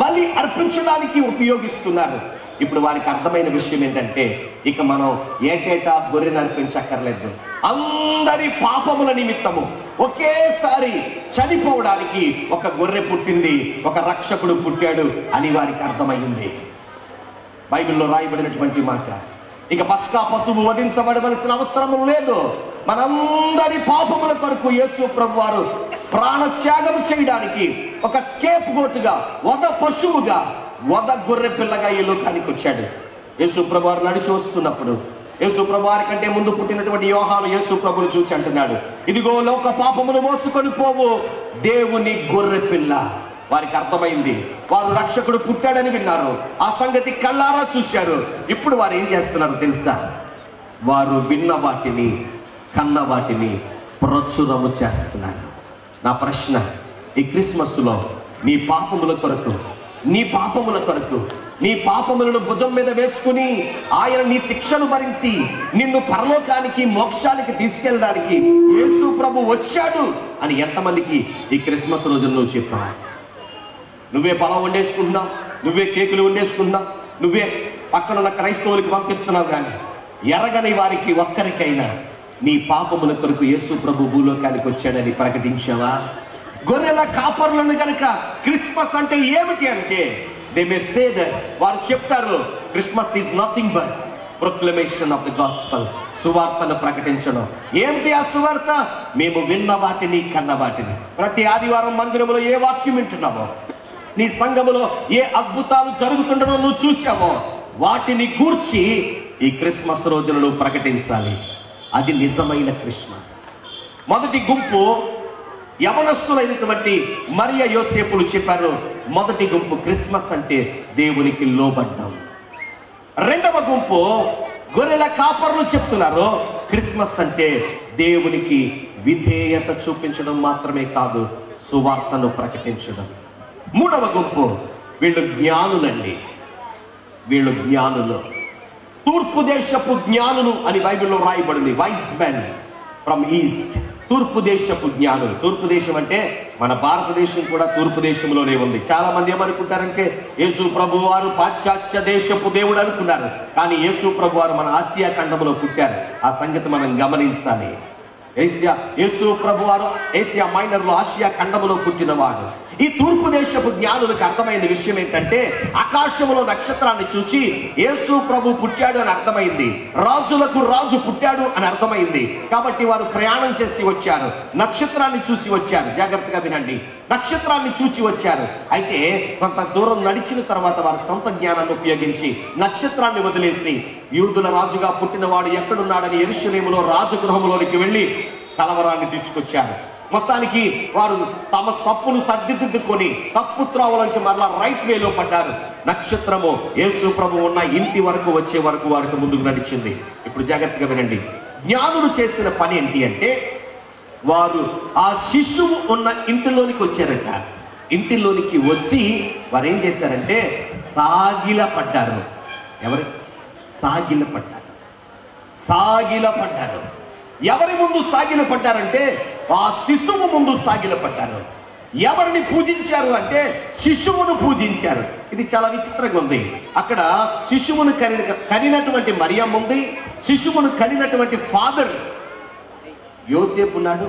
బలి అర్పించడానికి ఉపయోగిస్తున్నారు. ఇప్పుడు వారికి అర్థమైన విషయం ఏంటంటే, ఇక మనం ఏటేటా గొర్రెను అర్పించక్కర్లేదు. అందరి పాపముల నిమిత్తము ఒకేసారి చనిపోవడానికి ఒక గొర్రె పుట్టింది, ఒక రక్షకుడు పుట్టాడు అని వారికి అర్థమైంది. బైబిల్లో రాయబడినటువంటి మాట. ఇక పస్కా పశువు వధించబడవలసిన అవసరం లేదు. మనందరి పాపముల కొరకు యేసు ప్రభు వారు ప్రాణత్యాగం చేయడానికి ఒక స్కేప్ గోటుగా, వధ పశువుగా, వధ గొర్రె పిల్లగా ఈ లోకానికి వచ్చాడు. యేసు ప్రభు వారు నడిచి వస్తున్నప్పుడు యేసు ప్రభు వారి కంటే ముందు పుట్టినటువంటి యోహాను యేసు ప్రభును చూచి అంటున్నాడు, ఇదిగో లోక పాపమును మోసుకొని పోవు దేవుని గొర్రె పిల్ల. వారికి అర్థమైంది. వారు రక్షకుడు పుట్టాడని విన్నారు, ఆ సంగతి కళ్ళారా చూశారు. ఇప్పుడు వారు ఏం చేస్తున్నారు తెలుసా? వారు విన్న వాటిని, కన్న వాటిని ప్రచురము చేస్తున్నారు. నా ప్రశ్న, ఈ క్రిస్మస్లో నీ పాపముల కొరకు నీ పాపములను భుజం మీద వేసుకుని ఆయన నీ శిక్షను భరించి నిన్ను పరలోకానికి, మోక్షానికి తీసుకెళ్ళడానికి యేసు ప్రభు వచ్చాడు అని ఎంతమందికి ఈ క్రిస్మస్ రోజున నువ్వు చెప్పావు? నువ్వే పొలం వండేసుకుంటున్నావు, నువ్వే కేకులు వండేసుకుంటున్నావు, నువ్వే పక్కనున్న క్రైస్తవులకి పంపిస్తున్నావు. కానీ ఎరగని వారికి ఒక్కరికైనా నీ పాపముల కొరకు యేసు ప్రభు భూలోకానికి వచ్చాడని ప్రకటించావా? గొర్రెల కాపరులను గనక క్రిస్మస్ అంటే ఏమిటి అంటే, దే మే సే దట్, వారు చెప్తారు, Christmas is nothing but proclamation of the gospel, సువార్తను ప్రకటించడం. ఏమిటి ఆ సువార్త? మేము విన్న వాటిని, కన్న వాటిని. ప్రతి ఆదివారం మందిరంలో ఏ వాక్యం వింటున్నావో, నీ సంఘములో ఏ అద్భుతాలు జరుగుతుండో నువ్వు చూసావో, వాటిని గూర్చి ఈ క్రిస్మస్ రోజులను ప్రకటించాలి. అది నిజమైన క్రిస్మస్. మొదటి గుంపు యవనస్తులైనటువంటి మరియ యోసేపులు చెప్పారు, మొదటి గుంపు క్రిస్మస్ అంటే దేవునికి లోబడ్డం. రెండవ గుంపు గొర్రెల కాపర్లు చెప్తున్నారు, క్రిస్మస్ అంటే దేవునికి విధేయత చూపించడం మాత్రమే కాదు, సువార్తను ప్రకటించడం. మూడవ గుంపు వీళ్ళు జ్ఞానులు. తూర్పు దేశపు జ్ఞానులు అని బైబిల్లో రాయబడింది. Wise men from east. తూర్పు దేశపు జ్ఞానులు. తూర్పు దేశం అంటే మన భారతదేశం కూడా తూర్పు దేశంలోనే ఉంది. చాలా మంది ఏమనుకుంటారంటే యేసు ప్రభు వారు పాశ్చాత్య దేశపు దేవుడు అనుకున్నారు. కానీ యేసు ప్రభు వారు మన ఆసియా ఖండంలో పుట్టారు. ఆ సంగతి మనం గమనించాలి. యేసు ప్రభు వారు ఏషియా మైనర్ లో ఆసియా ఖండములో పుట్టినవాడు. ఈ తూర్పు దేశపు జ్ఞానులకు అర్థమైన విషయం ఏంటంటే ఆకాశంలో నక్షత్రాన్ని చూచి యేసు ప్రభు పుట్టాడు అని అర్థమైంది. రాజులకు రాజు పుట్టాడు అని అర్థమైంది. కాబట్టి వారు ప్రయాణం చేసి వచ్చారు, నక్షత్రాన్ని చూసి వచ్చారు. జాగ్రత్తగా వినండి, నక్షత్రాన్ని చూసి వచ్చారు. అయితే కొంత దూరం నడిచిన తర్వాత వారి సొంత జ్ఞానాన్ని ఉపయోగించి నక్షత్రాన్ని వదిలేసి యూదుల రాజుగా పుట్టినవాడు ఎక్కడున్నాడని యెరూషలేములో రాజగృహంలోనికి వెళ్ళి కలవరాన్ని తీసుకొచ్చారు. మొత్తానికి వారు తమ తప్పును సర్దిద్దుకొని తప్పు త్రోవలోంచి మరలా రైట్ వేలో పడ్డారు. నక్షత్రము యేసు ప్రభు ఉన్న ఇంటి వరకు వచ్చే వరకు వారికి ముందుకు నడిచింది. ఇప్పుడు జాగ్రత్తగా వినండి, జ్ఞానులు చేసిన పని ఏంటి అంటే వారు ఆ శిశువు ఉన్న ఇంటిలోనికి వచ్చారట. ఇంటిలోనికి వచ్చి వారు ఏం చేశారంటే సాగిల పడ్డారు. ఎవరు? సాగిల పడ్డారు. సాగిల పడ్డారు. ఎవరి ముందు సాగిల పడ్డారంటే ఆ శిశువు ముందు సాగిల పడ్డారు. ఎవరిని పూజించారు అంటే శిశువును పూజించారు. ఇది చాలా విచిత్రంగా ఉంది. అక్కడ శిశువును కనినటువంటి మరియమ్మ ఉంది, శిశువును కనినటువంటి ఫాదర్ యోసేపు ఉన్నాడు.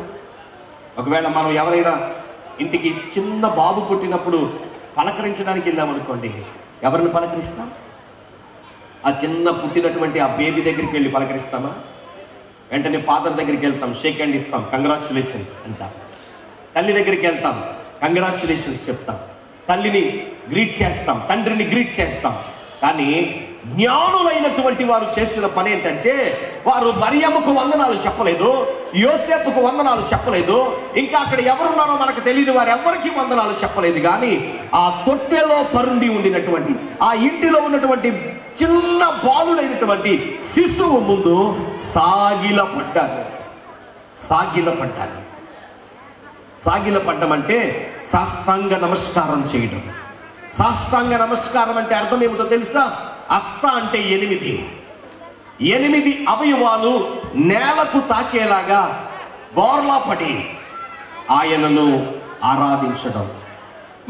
ఒకవేళ మనం ఎవరైనా ఇంటికి చిన్న బాబు పుట్టినప్పుడు పలకరించడానికి వెళ్ళామనుకోండి, ఎవరిని పలకరిస్తాం? ఆ చిన్న పుట్టినటువంటి ఆ బేబీ దగ్గరికి వెళ్ళి పలకరిస్తామా? వెంటనే ఫాదర్ దగ్గరికి వెళ్తాం, షేక్ హ్యాండ్ ఇస్తాం, కంగ్రాచులేషన్స్ అంటాం. తల్లి దగ్గరికి వెళ్తాం, కంగ్రాచులేషన్స్ చెప్తాం. తల్లిని గ్రీట్ చేస్తాం, తండ్రిని గ్రీట్ చేస్తాం. కానీ జ్ఞానులైనటువంటి వారు చేస్తున్న పని ఏంటంటే వారు మరియమ్మకు వందనాలు చెప్పలేదు, యోసేపుకు వందనాలు చెప్పలేదు, ఇంకా అక్కడ ఎవరున్నారో మనకు తెలియదు, వారు ఎవరికి వందనాలు చెప్పలేదు. కానీ ఆ తొట్టెలో పరుండి ఉండినటువంటి ఆ ఇంటిలో ఉన్నటువంటి చిన్న బాలుడైనటువంటి శిశువు ముందు సాగిలపడ్డారు. సాగిలపడ్డారు. సాగిలపడ్డం అంటే సాష్టాంగ నమస్కారం చేయడం. సాష్టాంగ నమస్కారం అంటే అర్థం ఏమిటో తెలుసా? అష్ట అంటే 8. 8 అవయవాలు నేలకు తాకేలాగా బోర్లా పడి ఆయనను ఆరాధించడం.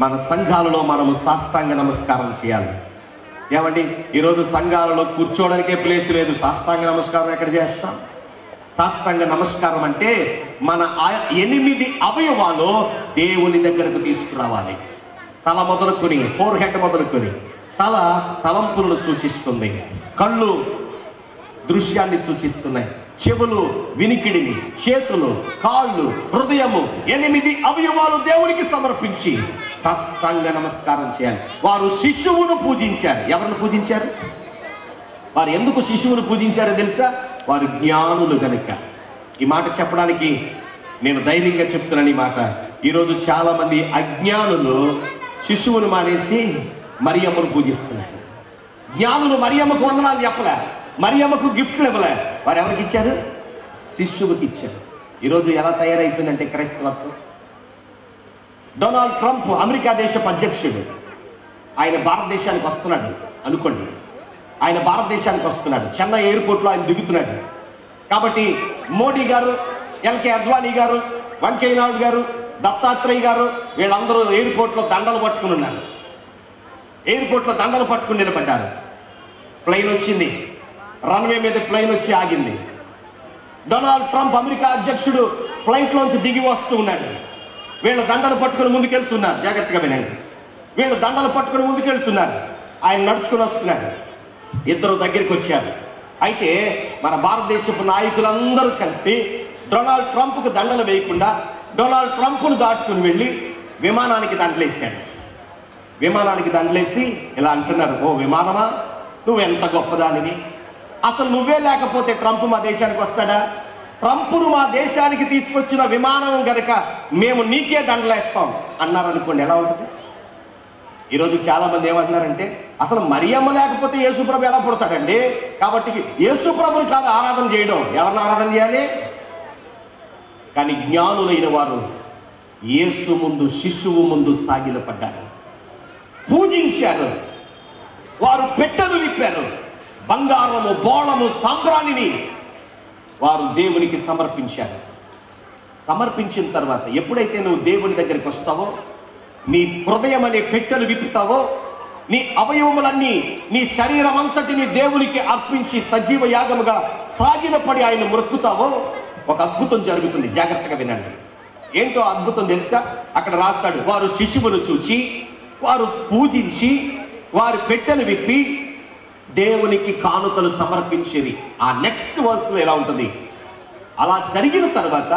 మన సంఘాలలో మనము సాష్టాంగ నమస్కారం చేయాలి. ఏమండి, ఈరోజు సంఘాలలో కూర్చోవడానికే ప్లేస్ లేదు, సాష్టాంగ నమస్కారం ఎక్కడ చేస్తాం? సాష్టాంగ నమస్కారం అంటే మన 8 అవయవాలు దేవుని దగ్గరకు తీసుకురావాలి. తల మొదలుకొని, ఫోర్ హెడ్ మొదలుకొని, తల తలంపులను సూచిస్తుంది, కళ్ళు దృశ్యాన్ని సూచిస్తున్నాయి, చెవులు వినికిడిని, చేతులు, కాళ్ళు, హృదయము, 8 అవయవాలు దేవునికి సమర్పించి సాష్టాంగ నమస్కారం చేయాలి. వారు శిశువును పూజించారు. ఎవరిని పూజించారు? వారు ఎందుకు శిశువును పూజించారో తెలుసా? వారు జ్ఞానులు కనుక. ఈ మాట చెప్పడానికి నేను ధైర్యంగా చెప్తున్నాను ఈ మాట. ఈరోజు చాలా మంది అజ్ఞానులు శిశువును మానేసి మరియమ్మను పూజిస్తున్నారు. జ్ఞానులు మరియమ్మకు వందనాలు చెప్పలే, మరియమ్మకు గిఫ్ట్లు ఇవ్వలే. వారు ఎవరికి ఇచ్చారు? శిశువుకి ఇచ్చారు. ఈరోజు ఎలా తయారైపోయిందంటే క్రైస్తవత్వం. డొనాల్డ్ ట్రంప్ అమెరికా దేశపు అధ్యక్షుడు, ఆయన భారతదేశానికి వస్తున్నాడు అనుకోండి. ఆయన భారతదేశానికి వస్తున్నాడు, చెన్నై ఎయిర్పోర్ట్లో ఆయన దిగుతున్నాడు. కాబట్టి మోడీ గారు, ఎల్కే అద్వానీ గారు, వెంకయ్య నాయుడు గారు, దత్తాత్రేయ గారు వీళ్ళందరూ ఎయిర్పోర్ట్లో దండలు పట్టుకుని ఉన్నారు. ఎయిర్పోర్ట్లో దండలు పట్టుకుని నిలబడ్డారు. ప్లెయిన్ వచ్చింది, రన్వే మీద ప్లెయిన్ వచ్చి ఆగింది. డొనాల్డ్ ట్రంప్ అమెరికా అధ్యక్షుడు ఫ్లైట్లోంచి దిగి వస్తూ ఉన్నాడు. వీళ్ళు దండలు పట్టుకుని ముందుకెళ్తున్నారు. జాగ్రత్తగా వినండి, వీళ్ళు దండలు పట్టుకుని ముందుకెళ్తున్నారు, ఆయన నడుచుకుని వస్తున్నాడు. ఇద్దరు దగ్గరికి వచ్చారు. అయితే మన భారతదేశపు నాయకులందరూ కలిసి డొనాల్డ్ ట్రంప్కు దండలు వేయకుండా డొనాల్డ్ ట్రంప్ను దాటుకుని వెళ్ళి విమానానికి దండలేశాడు. విమానానికి దండలేసి ఇలా అంటున్నారు, ఓ విమానమా, నువ్వెంత గొప్పదానివి, అసలు నువ్వే లేకపోతే ట్రంప్ మా దేశానికి వస్తాడా? ట్రంప్ను మా దేశానికి తీసుకొచ్చిన విమానం గనక మేము నీకే దండలేస్తాం అన్నారు అనుకోండి, ఎలా ఉంటుంది? ఈరోజు చాలా మంది ఏమంటున్నారంటే అసలు మరియమ్మ లేకపోతే యేసుప్రభు ఎలా పుడతాడండి? కాబట్టి యేసుప్రభుని కాదు ఆరాధన చేయడం, ఎవరిని ఆరాధన చేయాలి? కానీ జ్ఞానులైన వారు యేసు ముందు, శిశువు ముందు సాగిలపడ్డారు, పూజించారు. వారు పెట్టెలు విప్పారు, బంగారము, బోళము, సాంబ్రాణిని వారు దేవునికి సమర్పించారు. సమర్పించిన తర్వాత ఎప్పుడైతే నువ్వు దేవుని దగ్గరికి వస్తావో, నీ హృదయం అనే పెట్టెలు విప్పుతావో, నీ అవయవములన్నీ, నీ శరీరం అంతటిని దేవునికి అర్పించి సజీవ యాగముగా సాగిలపడి ఆయన మొక్కుతావో, ఒక అద్భుతం జరుగుతుంది. జాగ్రత్తగా వినండి. ఏంటో అద్భుతం తెలుసా? అక్కడ రాస్తాడు, వారు శిశువును చూచి వారు పూజించి వారి పెట్టెలు విప్పి దేవునికి కానుకలు సమర్పించేది. ఆ నెక్స్ట్ వర్స్లో ఎలా ఉంటుంది? అలా జరిగిన తర్వాత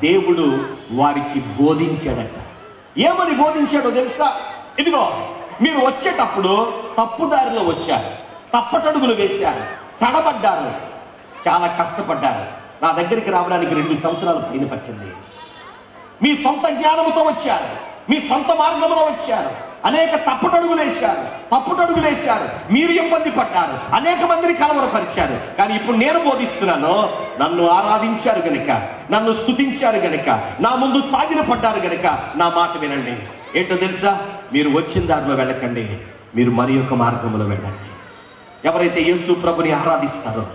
దేవుడు వారికి బోధించాడట. ఏమని బోధించాడో తెలుసా? ఇదిగో, మీరు వచ్చేటప్పుడు తప్పుదారిలో వచ్చారు, తప్పటడుగులు వేశారు, తడబడ్డారు, చాలా కష్టపడ్డారు. నా దగ్గరికి రావడానికి 2 సంవత్సరాలు పైన పట్టింది. మీ సొంత జ్ఞానముతో వచ్చారు, మీ సొంత మార్గంలో వచ్చారు, అనేక తప్పుటడుగులు వేశారు, మీరు ఇబ్బంది పడ్డారు, అనేక మందిని కలవరపరిచారు. కానీ ఇప్పుడు నేను బోధిస్తున్నాను, నన్ను ఆరాధించారు గనుక, నన్ను స్తుతించారు గనుక, నా ముందు సాగిన పడ్డారు గనుక నా మాట వినండి. ఏంటో తెలుసా? మీరు వచ్చిన దారిలో వెళ్ళకండి, మీరు మరి యొక్క మార్గంలో వెళ్ళండి. ఎవరైతే యేసు ప్రభుని ఆరాధిస్తారో,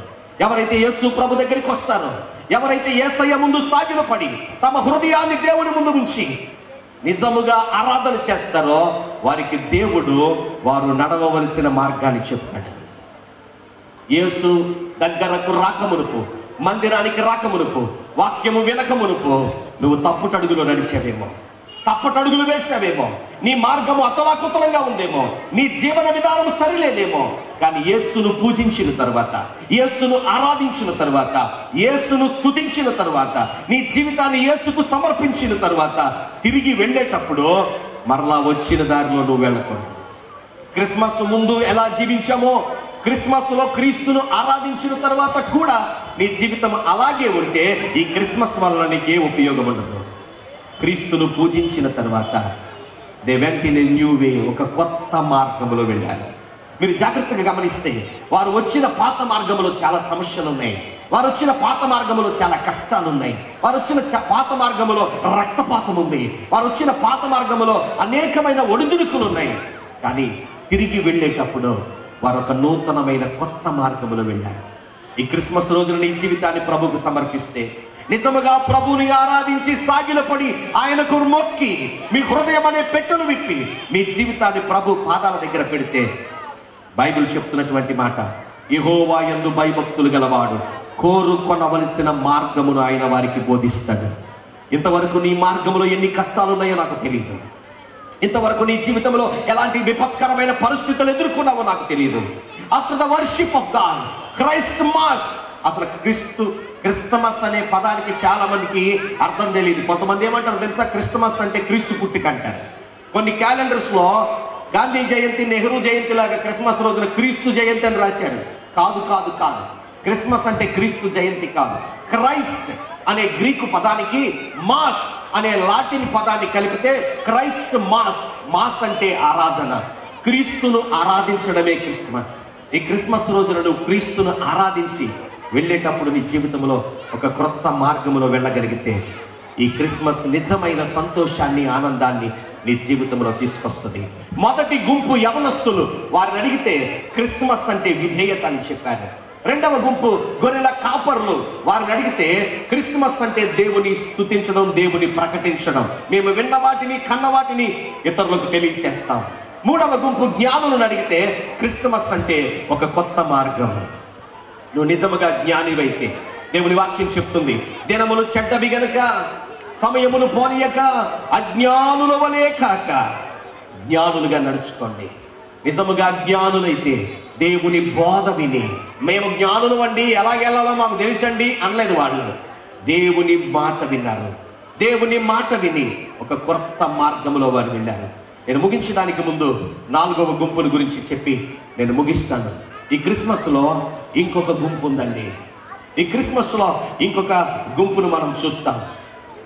ఎవరైతే యేసు ప్రభు దగ్గరికి వస్తారో, ఎవరైతే యేసయ్య ముందు సాగిన పడి తమ హృదయాన్ని దేవుని ముందు ఉంచి నిజముగా ఆరాధన చేస్తారో, వారికి దేవుడు వారు నడవవలసిన మార్గాన్ని చెప్తాడు. యేసు దగ్గరకు రాకమునుపు, మందిరానికి రాకమునుపు, వాక్యము వినకమునుపు నువ్వు తప్పుటడుగులో నడిచావేమో, తప్పటడుగులు వేసావేమో, నీ మార్గము అతలాకుతలంగా ఉందేమో, నీ జీవన విధానం సరిలేదేమో. కానీ యేసును పూజించిన తర్వాత, యేసును ఆరాధించిన తర్వాత, యేసును స్తుతించిన తర్వాత, నీ జీవితాన్ని యేసుకు సమర్పించిన తర్వాత తిరిగి వెళ్ళేటప్పుడు మరలా వచ్చిన దారిలో నువ్వు వెళ్ళకూడదు. క్రిస్మస్ ముందు ఎలా జీవించామో, క్రిస్మస్ లో క్రీస్తును ఆరాధించిన తర్వాత కూడా నీ జీవితం అలాగే ఉంటే ఈ క్రిస్మస్ వల్ల నీకే ఉపయోగం ఉండదు. క్రీస్తును పూజించిన తర్వాత they went in a new way, ఒక కొత్త మార్గంలో వెళ్ళారు. మీరు జాగ్రత్తగా గమనిస్తే వారు వచ్చిన పాత మార్గంలో చాలా సమస్యలు ఉన్నాయి, వారు వచ్చిన పాత మార్గంలో చాలా కష్టాలు ఉన్నాయి, వారు వచ్చిన పాత మార్గంలో రక్తపాతం ఉంది, వారు వచ్చిన పాత మార్గంలో అనేకమైన ఒడిదుడుకులు ఉన్నాయి. కానీ తిరిగి వెళ్ళేటప్పుడు వారు ఒక నూతనమైన కొత్త మార్గంలో వెళ్ళారు. ఈ క్రిస్మస్ రోజున నీ జీవితాన్ని ప్రభువుకు సమర్పిస్తే, నిజముగా ప్రభువుని ఆరాధించి సాగిలపడి ఆయనకు మొక్కి మీ హృదయం అనే పెట్టెను విప్పి మీ జీవితాన్ని ప్రభు పాదాల దగ్గర పెడితే, బైబిల్ చెప్తున్నటువంటి మాట, యెహోవా యందు భయభక్తులు గలవాడు కోరుకొనవలసిన మార్గమును ఆయన వారికి బోధిస్తాడు. ఇంతవరకు నీ మార్గంలో ఎన్ని కష్టాలు ఉన్నాయో నాకు తెలియదు, ఇంతవరకు నీ జీవితంలో ఎలాంటి విపత్కరమైన పరిస్థితులు ఎదుర్కొన్నావో నాకు తెలియదు. After the worship of God, Christ mass, అసలు క్రిస్టమస్ అనే పదానికి చాలా మందికి అర్థం తెలియదు. కొంతమంది ఏమంటారు తెలుసా? క్రిస్టమస్ అంటే క్రీస్తు పుట్టిక అంటారు. కొన్ని క్యాలెండర్స్ లో గాంధీ జయంతి, నెహ్రూ జయంతి లాగా క్రిస్మస్ రోజున క్రీస్తు జయంతి అని రాశారు. కాదు కాదు కాదు, క్రిస్మస్ అంటే క్రీస్తు జయంతి కాదు. క్రైస్ట్ అనే గ్రీకు పదానికి మాస్ అనే లాటిన్ పదాన్ని కలిపితే క్రైస్ట్ మాస్. మాస్ అంటే ఆరాధన, క్రీస్తును ఆరాధించడమే క్రిస్మస్. ఈ క్రిస్మస్ రోజున నువ్వు క్రీస్తును ఆరాధించి వెళ్ళేటప్పుడు నీ జీవితంలో ఒక క్రొత్త మార్గంలో వెళ్ళగలిగితే ఈ క్రిస్మస్ నిజమైన సంతోషాన్ని, ఆనందాన్ని నీ జీవితంలో తీసుకొస్తుంది. మొదటి గుంపు యవనస్తులు, వారిని అడిగితే క్రిస్మస్ అంటే విధేయత అని చెప్పారు. రెండవ గుంపు గొర్రెల కాపరులు, వారిని అడిగితే క్రిస్మస్ అంటే దేవుని స్తుతించడం, దేవుని ప్రకటించడం, మేము విన్న వాటిని కన్న వాటిని ఇతరులకు తెలియచేస్తాం. మూడవ గుంపు జ్ఞానులను అడిగితే క్రిస్మస్ అంటే ఒక కొత్త మార్గం. నువ్వు నిజముగా జ్ఞానివైతే, దేవుని వాక్యం చెప్తుంది, దినములు చెడ్డవి గనుక సమయమును పోనీయక అజ్ఞానుల వలే కాక జ్ఞానులుగా నడుచుకోండి. నిజముగా జ్ఞానులైతే దేవుని బోధ విని, మేము జ్ఞానులు అండి, ఎలాగెళ్ళాలో మాకు తెలుసండి అనలేదు. వాళ్ళు దేవుని మాట విన్నారు, దేవుని మాట విని ఒక కొత్త మార్గంలో వారు వెళ్ళారు. నేను ముగించడానికి ముందు 4వ గుంపుని గురించి చెప్పి నేను ముగిస్తాను. ఈ క్రిస్మస్లో ఇంకొక గుంపు ఉందండి. ఈ క్రిస్మస్లో ఇంకొక గుంపును మనం చూస్తాం.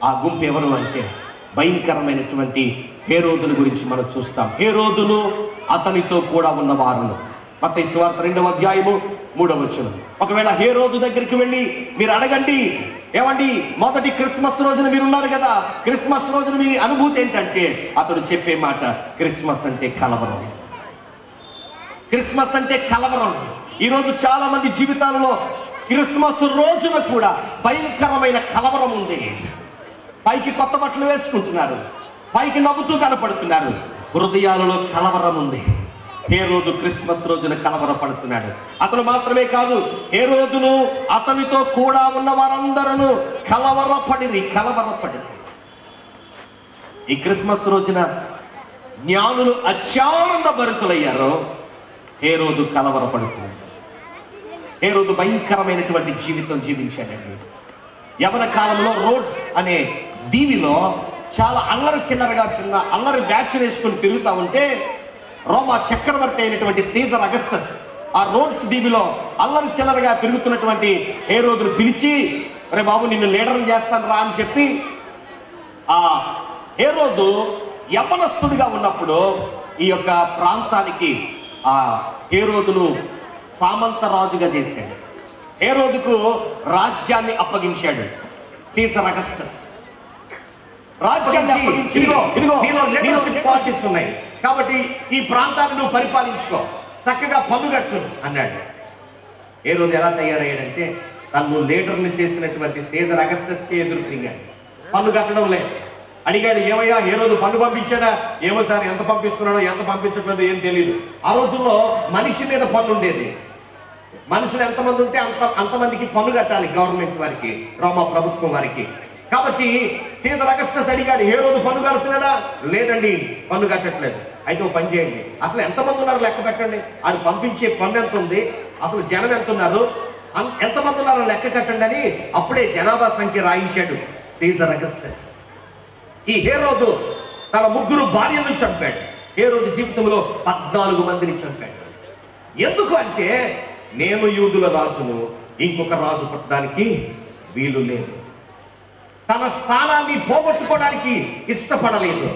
ఆ గుంపు ఎవరు అంటే భయంకరమైనటువంటి హేరోదుల గురించి మనం చూస్తాం. హేరోదును అతనితో కూడా ఉన్న వారును. మత్తయి సువార్త 2వ అధ్యాయము 3వ వచనం. ఒకవేళ హేరోదు దగ్గరికి వెళ్ళి మీరు అడగండి, ఏమండి మొదటి క్రిస్మస్ రోజున మీరు ఉన్నారు కదా, క్రిస్మస్ రోజున మీ అనుభూతి ఏంటంటే అతడు చెప్పే మాట, క్రిస్మస్ అంటే కలవరం. క్రిస్మస్ అంటే కలవరం. ఈరోజు చాలా మంది జీవితాలలో క్రిస్మస్ రోజున కూడా భయంకరమైన కలవరం ఉంది. పైకి కొత్త బట్టలు వేసుకుంటున్నారు, పైకి నవ్వుతూ కనపడుతున్నారు, హృదయాలలో కలవరం ఉంది. హేరోదు క్రిస్మస్ రోజున కలవరపడుతున్నాడు. అతను మాత్రమే కాదు, హేరోదును అతనితో కూడా ఉన్న వారందరూ కలవరపడి. ఈ క్రిస్మస్ రోజున జ్ఞానులు అత్యానంద భరితులయ్యారో, హేరోదు కలవరపడుతున్నాడు. హేరోదు భయంకరమైనటువంటి జీవితం జీవించాడండి. యవన కాలంలో రోడ్స్ అనే దీవిలో చాలా అల్లరి చిన్న అల్లరి బ్యాచ్ వేసుకుని తిరుగుతా ఉంటే, రోమా చక్రవర్తి అయినటువంటి సీజర్ అగస్టస్ ఆ రోడ్స్ దీవిలో అల్లరి చిల్లరగా తిరుగుతున్నటువంటి హేరోదును పిలిచి, రే బాబు నిన్ను లీడర్ని చేస్తాను రా అని చెప్పి, ఆ హేరోదు యవనస్తుడిగా ఉన్నప్పుడు ఈ యొక్క ప్రాంతానికి ఆ హేరోదును సామంత రాజుగా చేశాడు. హేరోదుకు రాజ్యాన్ని అప్పగించాడు సీజర్ అగస్టస్. రాజ్యాన్ని అప్పగించి, ఇదిగో లీడర్షిప్ క్వాలిటీస్ ఉన్నాయి కాబట్టి ఈ ప్రాంతాన్ని నువ్వు పరిపాలించుకో, చక్కగా పన్ను కట్టు అన్నాడు. హేరోదు ఎలా తయారయ్యాడంటే, తను లీడర్ని చేసినటువంటి సీజర్ అగస్టస్కి ఎదురు తిరిగాడు. పన్ను కట్టడం లేదు. అడిగాడు, ఏమయ్యా హేరోదు పన్ను పంపించాడా? ఏమో సార్, ఎంత పంపిస్తున్నాడో ఎంత పంపించట్లేదో ఏం తెలియదు. ఆ రోజుల్లో మనిషి మీద పన్ను ఉండేది. మనుషులు ఎంతమంది ఉంటే అంతమందికి పన్ను కట్టాలి గవర్నమెంట్ వారికి, రోమా ప్రభుత్వం వారికి. కాబట్టి సీజర్ అగస్టస్ అడిగాడు, హేరోదు పన్ను కడుతున్నాడా? లేదండి, పన్ను కట్టట్లేదు. అయితే ఓ పని చేయండి, అసలు ఎంతమంది ఉన్నారు లెక్క పెట్టండి, ఆడు పంపించే పన్ను ఎంత ఉంది, అసలు జనం ఎంత ఉన్నారు, ఎంతమంది ఉన్నారో లెక్క కట్టండి అని అప్పుడే జనాభా సంఖ్య రాయించాడు సీజర్ అగస్టస్. ఈ హేరోదు తన 3 భార్యలను చంపాడు. హేరోదు జీవితంలో 14 మందిని చంపాడు. ఎందుకు అంటే, నేను యూదుల రాజును, ఇంకొక రాజు పుట్టడానికి వీలు లేదు. తన స్థానాన్ని పోగొట్టుకోవడానికి ఇష్టపడలేదు.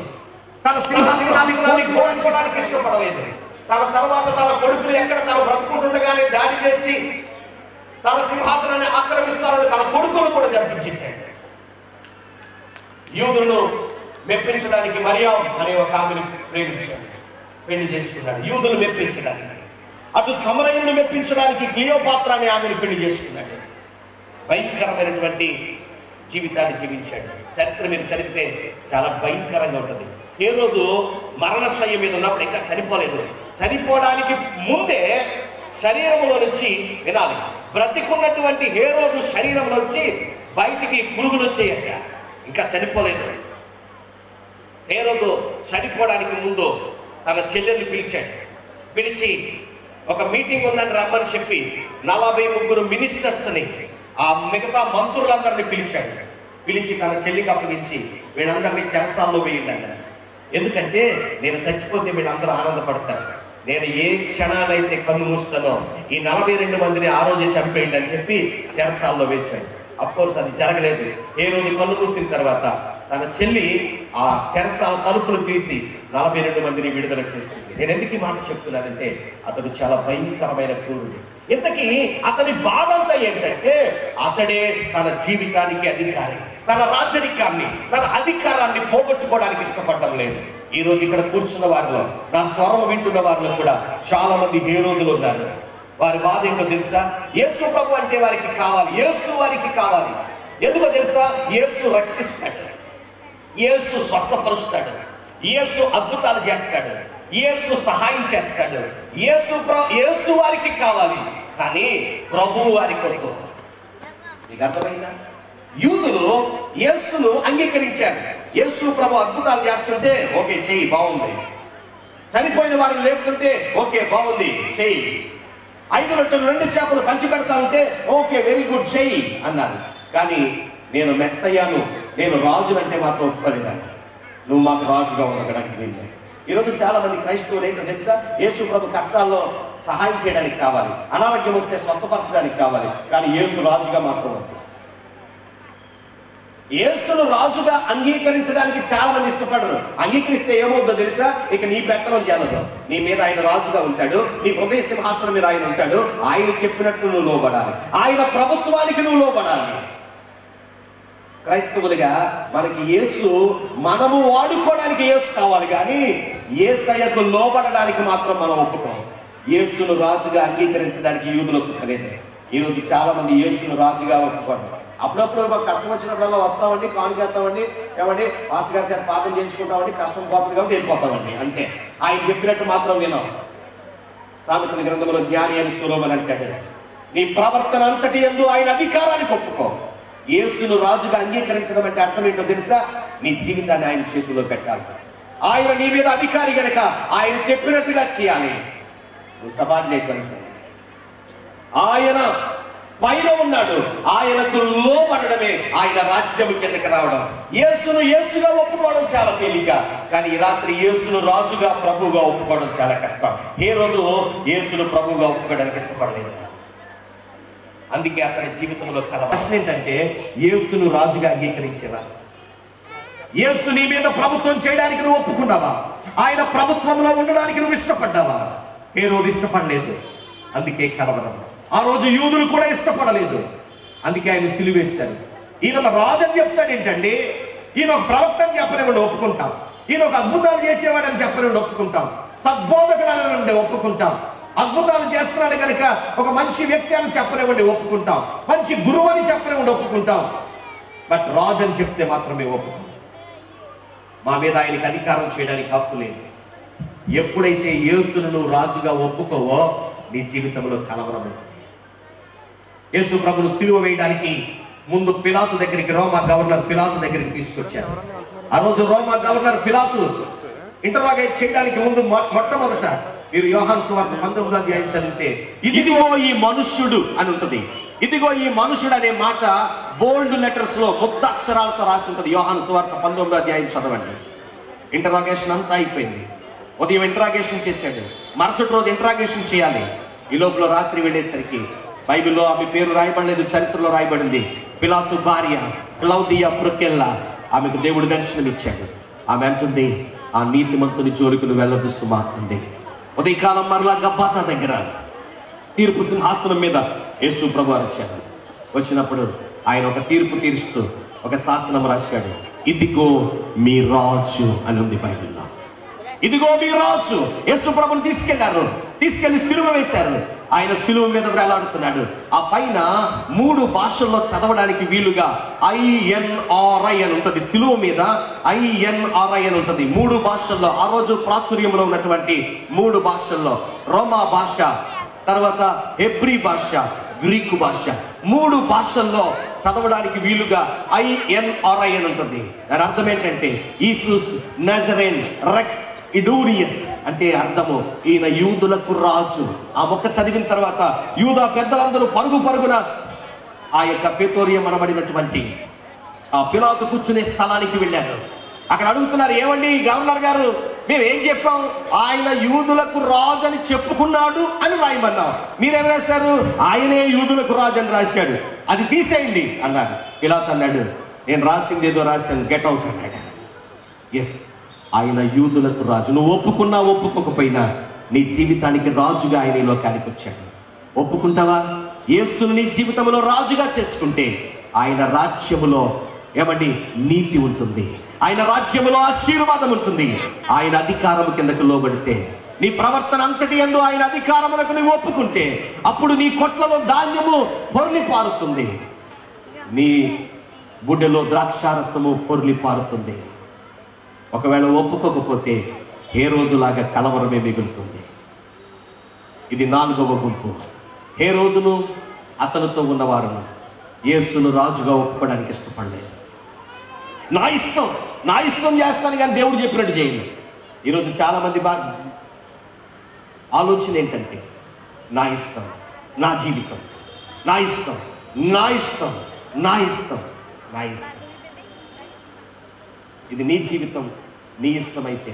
తన సింహాసనాన్ని కోరుకోవడానికి ఇష్టపడలేదు. తన తర్వాత తన కొడుకులు ఎక్కడ తన బ్రతుకుంటుండగానే దాడి చేసి తన సింహాసనాన్ని ఆక్రమిస్తారని తన కొడుకులను కూడా చంపించేశాడు. యూదులను మెప్పించడానికి మరియాం అనే ఒక ఆమెను ప్రేమించాడు, పెళ్లి చేసుకున్నాడు. యూదులు మెప్పించడానికి, అటు సమరయులను మెప్పించడానికి క్లియోపాత్ర అనే ఆమెను పెళ్లి చేసుకున్నాడు. భయంకరమైనటువంటి జీవితాన్ని జీవించాడు. చరిత్ర మీరు చదివితే చాలా భయంకరంగా ఉంటుంది. హేరోదు మరణశయ్య మీద ఉన్నప్పుడు ఇంకా చనిపోలేదు. చనిపోవడానికి ముందే శరీరంలో నుంచి వినాలి, బ్రతికున్నటువంటి హేరోదు శరీరంలో నుంచి బయటికి పురుగులు వచ్చేయట. ఇంకా చనిపోలేదు. హేరోదు చనిపోవడానికి ముందు తన చెల్లెల్ని పిలిచాడు. పిలిచి ఒక మీటింగ్ ఉందని రమ్మని చెప్పి 43 మినిస్టర్స్ని, ఆ మిగతా మంత్రులందరినీ పిలిచాడు. పిలిచి తన చెల్లికి అప్పగించి, వీళ్ళందరినీ చెరసాల్లో వేయండి అన్నాడు. ఎందుకంటే నేను చచ్చిపోతే వీళ్ళందరూ ఆనందపడతారు. నేను ఏ క్షణాలైతే కన్ను మూస్తానో ఈ 42 మందిని ఆ రోజే చంపేయండి అని చెప్పి చెరసాల్లో వేశాడు. అఫ్కోర్స్ అది జరగలేదు. ఏ రోజు కన్ను మూసిన తర్వాత తన చెల్లి ఆ చెరసాల తలుపులు తీసి 42 మందిని విడుదల చేసింది. నేను ఎందుకు ఈ మాట చెప్తున్నానంటే, అతడు చాలా భయంకరమైన క్రూరుడు. ఇంతకీ అతని బాధ అంతా ఏంటంటే, అతడే తన జీవితానికి అధికారి. తన రాజరికాన్ని, తన అధికారాన్ని పోగొట్టుకోవడానికి ఇష్టపడడం లేదు. ఈ రోజు ఇక్కడ కూర్చున్న వారిలో, నా స్వరం వింటున్న వారిలో కూడా చాలా మంది హేరోదులు ఉన్నారు. వారి బాధ ఏంటో తెలుసా? యేసు ప్రభు అంటే వారికి కావాలి, యేసు వారికి కావాలి. ఎందుకో తెలుసా? యేసు రక్షిస్తాడు, యేసు స్వస్థపరుస్తాడు, యేసు అద్భుతాలు చేస్తాడు, యేసు సహాయం చేస్తాడు. యేసు వారికి కావాలి, కానీ ప్రభువు వారికి వద్దు. మీకు అర్థమైందా? యూదులు యేసును అంగీకరించారు. యేసు ప్రభు అద్భుతాలు చేస్తుంటే ఓకే చెయ్యి, బాగుంది. చనిపోయిన వారిని లేపుతుంటే ఓకే బాగుంది, చెయ్యి. 5 రొట్టెలు 2 చేపలు పంచి పెడతా ఉంటే ఓకే వెరీ గుడ్, చెయ్యి అన్నారు. కానీ నేను మెస్సయ్యాను, నేను రాజునంటే మాత్రం ఒప్పుకోలేదంట. నువ్వు మాకు రాజుగా ఉండడానికి వీళ్ళు. ఈరోజు చాలా మంది క్రైస్తవులు ఏంటో తెలుసా? యేసు ప్రభు కష్టాల్లో సహాయం చేయడానికి కావాలి, అనారోగ్యం వస్తే స్వస్థపరచడానికి కావాలి, కానీ యేసు రాజుగా మాత్రం వద్దు. యేసును రాజుగా అంగీకరించడానికి చాలా మంది ఇష్టపడరు. అంగీకరిస్తే ఏమవుతుందో తెలుసా? ఇక నీ పెత్తనం చేయలేదు. నీ మీద ఆయన రాజుగా ఉంటాడు, నీ హృదయ సింహాసనం మీద ఆయన ఉంటాడు. ఆయన చెప్పినట్టు నువ్వు లోబడాలి, ఆయన ప్రభుత్వానికి నువ్వు లోబడాలి. క్రైస్తవులుగా మనకి యేసు, మనము వాడుకోవడానికి యేసు కావాలి, కానీ యేసయ్యకు లోబడడానికి మాత్రం మనం ఒప్పుకోం. యేసును రాజుగా అంగీకరించడానికి యూదులు ఒప్పుకోలేదు. ఈరోజు చాలా మంది యేసును రాజుగా ఒప్పుకోండి. అప్పుడప్పుడు మాకు కష్టం వచ్చినప్పుడల్లా వస్తామండి, కానుకేస్తామండి, ఏమండి మాస్టర్ గారి చేత పాపం చేయించుకుంటామండి, కష్టం పోతుంది కాబట్టి వెళ్ళిపోతామండి, అంతే. ఆయన చెప్పినట్టు మాత్రం విన్నాం. సామెతల గ్రంథంలో జ్ఞాని అని సొలొమోను అంటాడు, నీ ప్రవర్తన అంతటి యందు ఆయన అధికారానికి ఒప్పుకో. యేసును రాజుగా అంగీకరించడం అంటే అర్థం ఏంటో తెలుసా? నీ జీవితాన్ని ఆయన చేతిలో పెట్టాలి. ఆయన నీ మీద అధికారి గనక ఆయన చెప్పినట్టుగా చేయాలి. నువ్వు సబార్డినేట్ అంటే ఆయన పైన ఉన్నాడు, ఆయనకు లోబడమే ఆయన రాజ్యం కిందకి రావడం. యేసును యేసుగా ఒప్పుకోవడం చాలా తేలిక, కానీ ఈ రాత్రి యేసును రాజుగా ప్రభువుగా ఒప్పుకోవడం చాలా కష్టం. హేరోదు యేసును ప్రభువుగా ఒప్పుకోవడానికి ఇష్టపడలేదు. అందుకే అతని జీవితంలో ప్రశ్న ఏంటంటే, యేసును రాజుగా అంగీకరించేవా? యేసు నీ మీద ప్రభుత్వం చేయడానికి నువ్వు ఒప్పుకున్నావా? ఆయన ప్రభుత్వంలో ఉండడానికి నువ్వు ఇష్టపడ్డావా? హేరోదు ఇష్టపడలేదు, అందుకే కలవరం. ఆ రోజు యూదులు కూడా ఇష్టపడలేదు, అందుకే ఆయన సిలువేశారు. ఈయన ఒక రాజు అని చెప్తాడు ఏంటండి? ఈయన ఒక ప్రవక్తని చెప్పనివ్వండి ఒప్పుకుంటాం, ఈయన ఒక అద్భుతాలు చేసేవాడని చెప్పనివ్వండి ఒప్పుకుంటాం, సద్బోధకుడు అని ఒప్పుకుంటాం, అద్భుతాలు చేస్తున్నాడు కనుక ఒక మంచి వ్యక్తి అని చెప్పనివ్వండి ఒప్పుకుంటాం, మంచి గురువు అని చెప్పనివ్వండి ఒప్పుకుంటాం. బట్ రాజు అని చెప్తే మాత్రమే ఒప్పుకుంటాం. మా మీద ఆయనకి అధికారం చేయడానికి హక్కు లేదు. ఎప్పుడైతే యేసును నువ్వు రాజుగా ఒప్పుకోవో నీ జీవితంలో కలవరం ఉంటుంది. యేసు ప్రభును సిలువ వేయడానికి ముందు పిలాతు దగ్గరికి, రోమా గవర్నర్ పిలాతు దగ్గరికి తీసుకొచ్చారు. ఆ రోజు రోమా గవర్నర్ పిలాతు ఇంటరాగేట్ చేయడానికి ముందు మొట్టమొదట మీరు యోహాను సువార్త 19వ అధ్యాయం చదివితే ఇదిగో ఈ మనుష్యుడు అని ఉంటుంది. ఇదిగో ఈ మనుషుడు అనే మాట బోల్డ్ లెటర్స్ లో ముద్దక్షరాలతో రాసి ఉంటుంది. యోహాను సువార్త 19వ అధ్యాయం చదవండి. ఇంటరాగేషన్ అంతా అయిపోయింది. ఉదయం ఇంటరాగేషన్ చేశాడు, మరుసటి రోజు ఇంటరాగేషన్ చేయాలి. ఈ లోపల రాత్రి వెళ్ళేసరికి బైబిల్లో ఆమె పేరు రాయబడలేదు, చరిత్రలో రాయబడింది. పిలాతు భార్య క్లౌదియా ప్రొకెల్లా, ఆమెకు దేవుడు దర్శనం ఇచ్చాడు. ఆమె అంటుంది, ఆ నీతిమంతుని జోలికి నువ్వు వెళ్ళొద్దు సుమా అంది. ఉదయకాలం మరలా గబ్బాతా దగ్గర తీర్పు సింహాసనం మీద యేసు ప్రభు వచ్చాడు. వచ్చినప్పుడు ఆయన ఒక తీర్పు తీరుస్తూ ఒక శాసనం రాశాడు. ఇదిగో మీ రాజు అని ఉంది బైబిల్లో. ఇదిగో మీ రాజు. యేసు ప్రభుని తీసుకెళ్లి సిలువ వేశారు. ఆయన సిలువ మీద వేలాడుతున్నాడు. ఆ పైన 3 భాషల్లో చదవడానికి వీలుగా INRI అని ఉంటుంది. సిలువ మీద INRI అని ఉంటుంది. 3 భాషల్లో, ఆ రోజు ప్రాచుర్యంలో ఉన్నటువంటి 3 భాషల్లో, రోమా భాష, తర్వాత హెబ్రీ భాష, గ్రీకు భాష, 3 భాషల్లో చదవడానికి వీలుగా INRI అని ఉంటుంది. దాని అర్థం ఏంటంటే ఈసూస్ నజరేన్ రెక్స్ ఇడూరియస్ అంటే అర్థము ఈయన యూదులకు రాజు. ఆ మొక్క చదివిన తర్వాత యూదా పెద్దలందరూ పరుగున ఆ యొక్క ప్రెతోరియం అనబడినటువంటి ఆ పిలాతు కూర్చునే స్థలానికి వెళ్ళారు. అక్కడ అడుగుతున్నారు, ఏమండి గవర్నర్ గారు, మేము ఏం చెప్పాం? ఆయన యూదులకు రాజు అని చెప్పుకున్నాడు అని రాయమన్నాం. మీరేం రాశారు? ఆయనే యూదులకు రాజు అని రాశాడు, అది తీసేయండి అన్నారు. పిలాతు అన్నాడు, నేను రాసింది ఏదో రాశాను, గెట్ అవుట్ అన్నాడు. ఎస్, ఆయన యూదులకు రాజు. నువ్వు ఒప్పుకున్నా ఒప్పుకోకపోయినా నీ జీవితానికి రాజుగా ఆయన ఈ లోకానికి వచ్చాడు. ఒప్పుకుంటావా? యేసును నీ జీవితంలో రాజుగా చేసుకుంటే ఆయన రాజ్యములో ఏమండి నీతి ఉంటుంది, ఆయన రాజ్యములో ఆశీర్వాదం ఉంటుంది. ఆయన అధికారము కిందకు లోబడితే, నీ ప్రవర్తన అంతటి యందు ఆయన అధికారములకు నువ్వు ఒప్పుకుంటే, అప్పుడు నీ కొట్లలో ధాన్యము పొర్లి పారుతుంది, నీ గుడ్డలో ద్రాక్షారసము పొర్లి పారుతుంది. ఒకవేళ ఒప్పుకోకపోతే హేరోదులాగా కలవరమే మిగులుతుంది. ఇది 4వ గుంపు. హేరోదును అతనితో ఉన్నవారును యేసును రాజుగా ఒప్పుకోవడానికి ఇష్టపడలేదు. నా ఇష్టం చేస్తాను కానీ దేవుడు చెప్పినట్టు చేయను. ఈరోజు చాలా మంది ఆలోచన ఏంటంటే, నా ఇష్టం, నా జీవితం, నా ఇష్టం, నా ఇష్టం, నా ఇష్టం, నా ఇష్టం. ఇది నీ జీవితం, నీ ఇష్టమైతే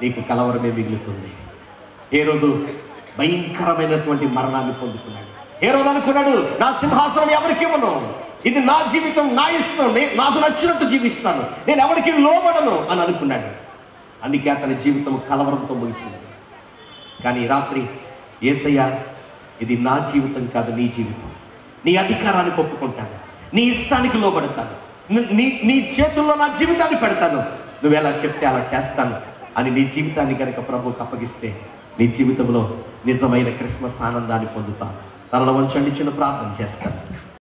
నీకు కలవరమే మిగులుతుంది. హేరోదు భయంకరమైనటువంటి మరణాన్ని పొందుకున్నాడు. హేరోదు అనుకున్నాడు, నా సింహాసనం ఎవరికి ఇవ్వను, ఇది నా జీవితం, నా ఇష్టం, నాకు నచ్చినట్టు జీవిస్తాను, నేను ఎవరికి లోబడను అని అనుకున్నాడు. అందుకే అతని జీవితం కలవరంతో ముగిసింది. కానీ రాత్రి యేసయ్య, ఇది నా జీవితం కాదు, నీ జీవితం, నీ అధికారానికి ఒప్పుకుంటాను, నీ ఇష్టానికి లోబడతాను, నీ చేతుల్లో నా జీవితాన్ని పెడతాను, నువ్వు ఎలా చెప్తే అలా చేస్తాను అని నీ జీవితాన్ని కనుక ప్రభువుకి అప్పగిస్తే నీ జీవితంలో నిజమైన క్రిస్మస్ ఆనందాన్ని పొందుతావు. తనలో వంచండి, చిన్న ప్రార్థన చేస్తాను.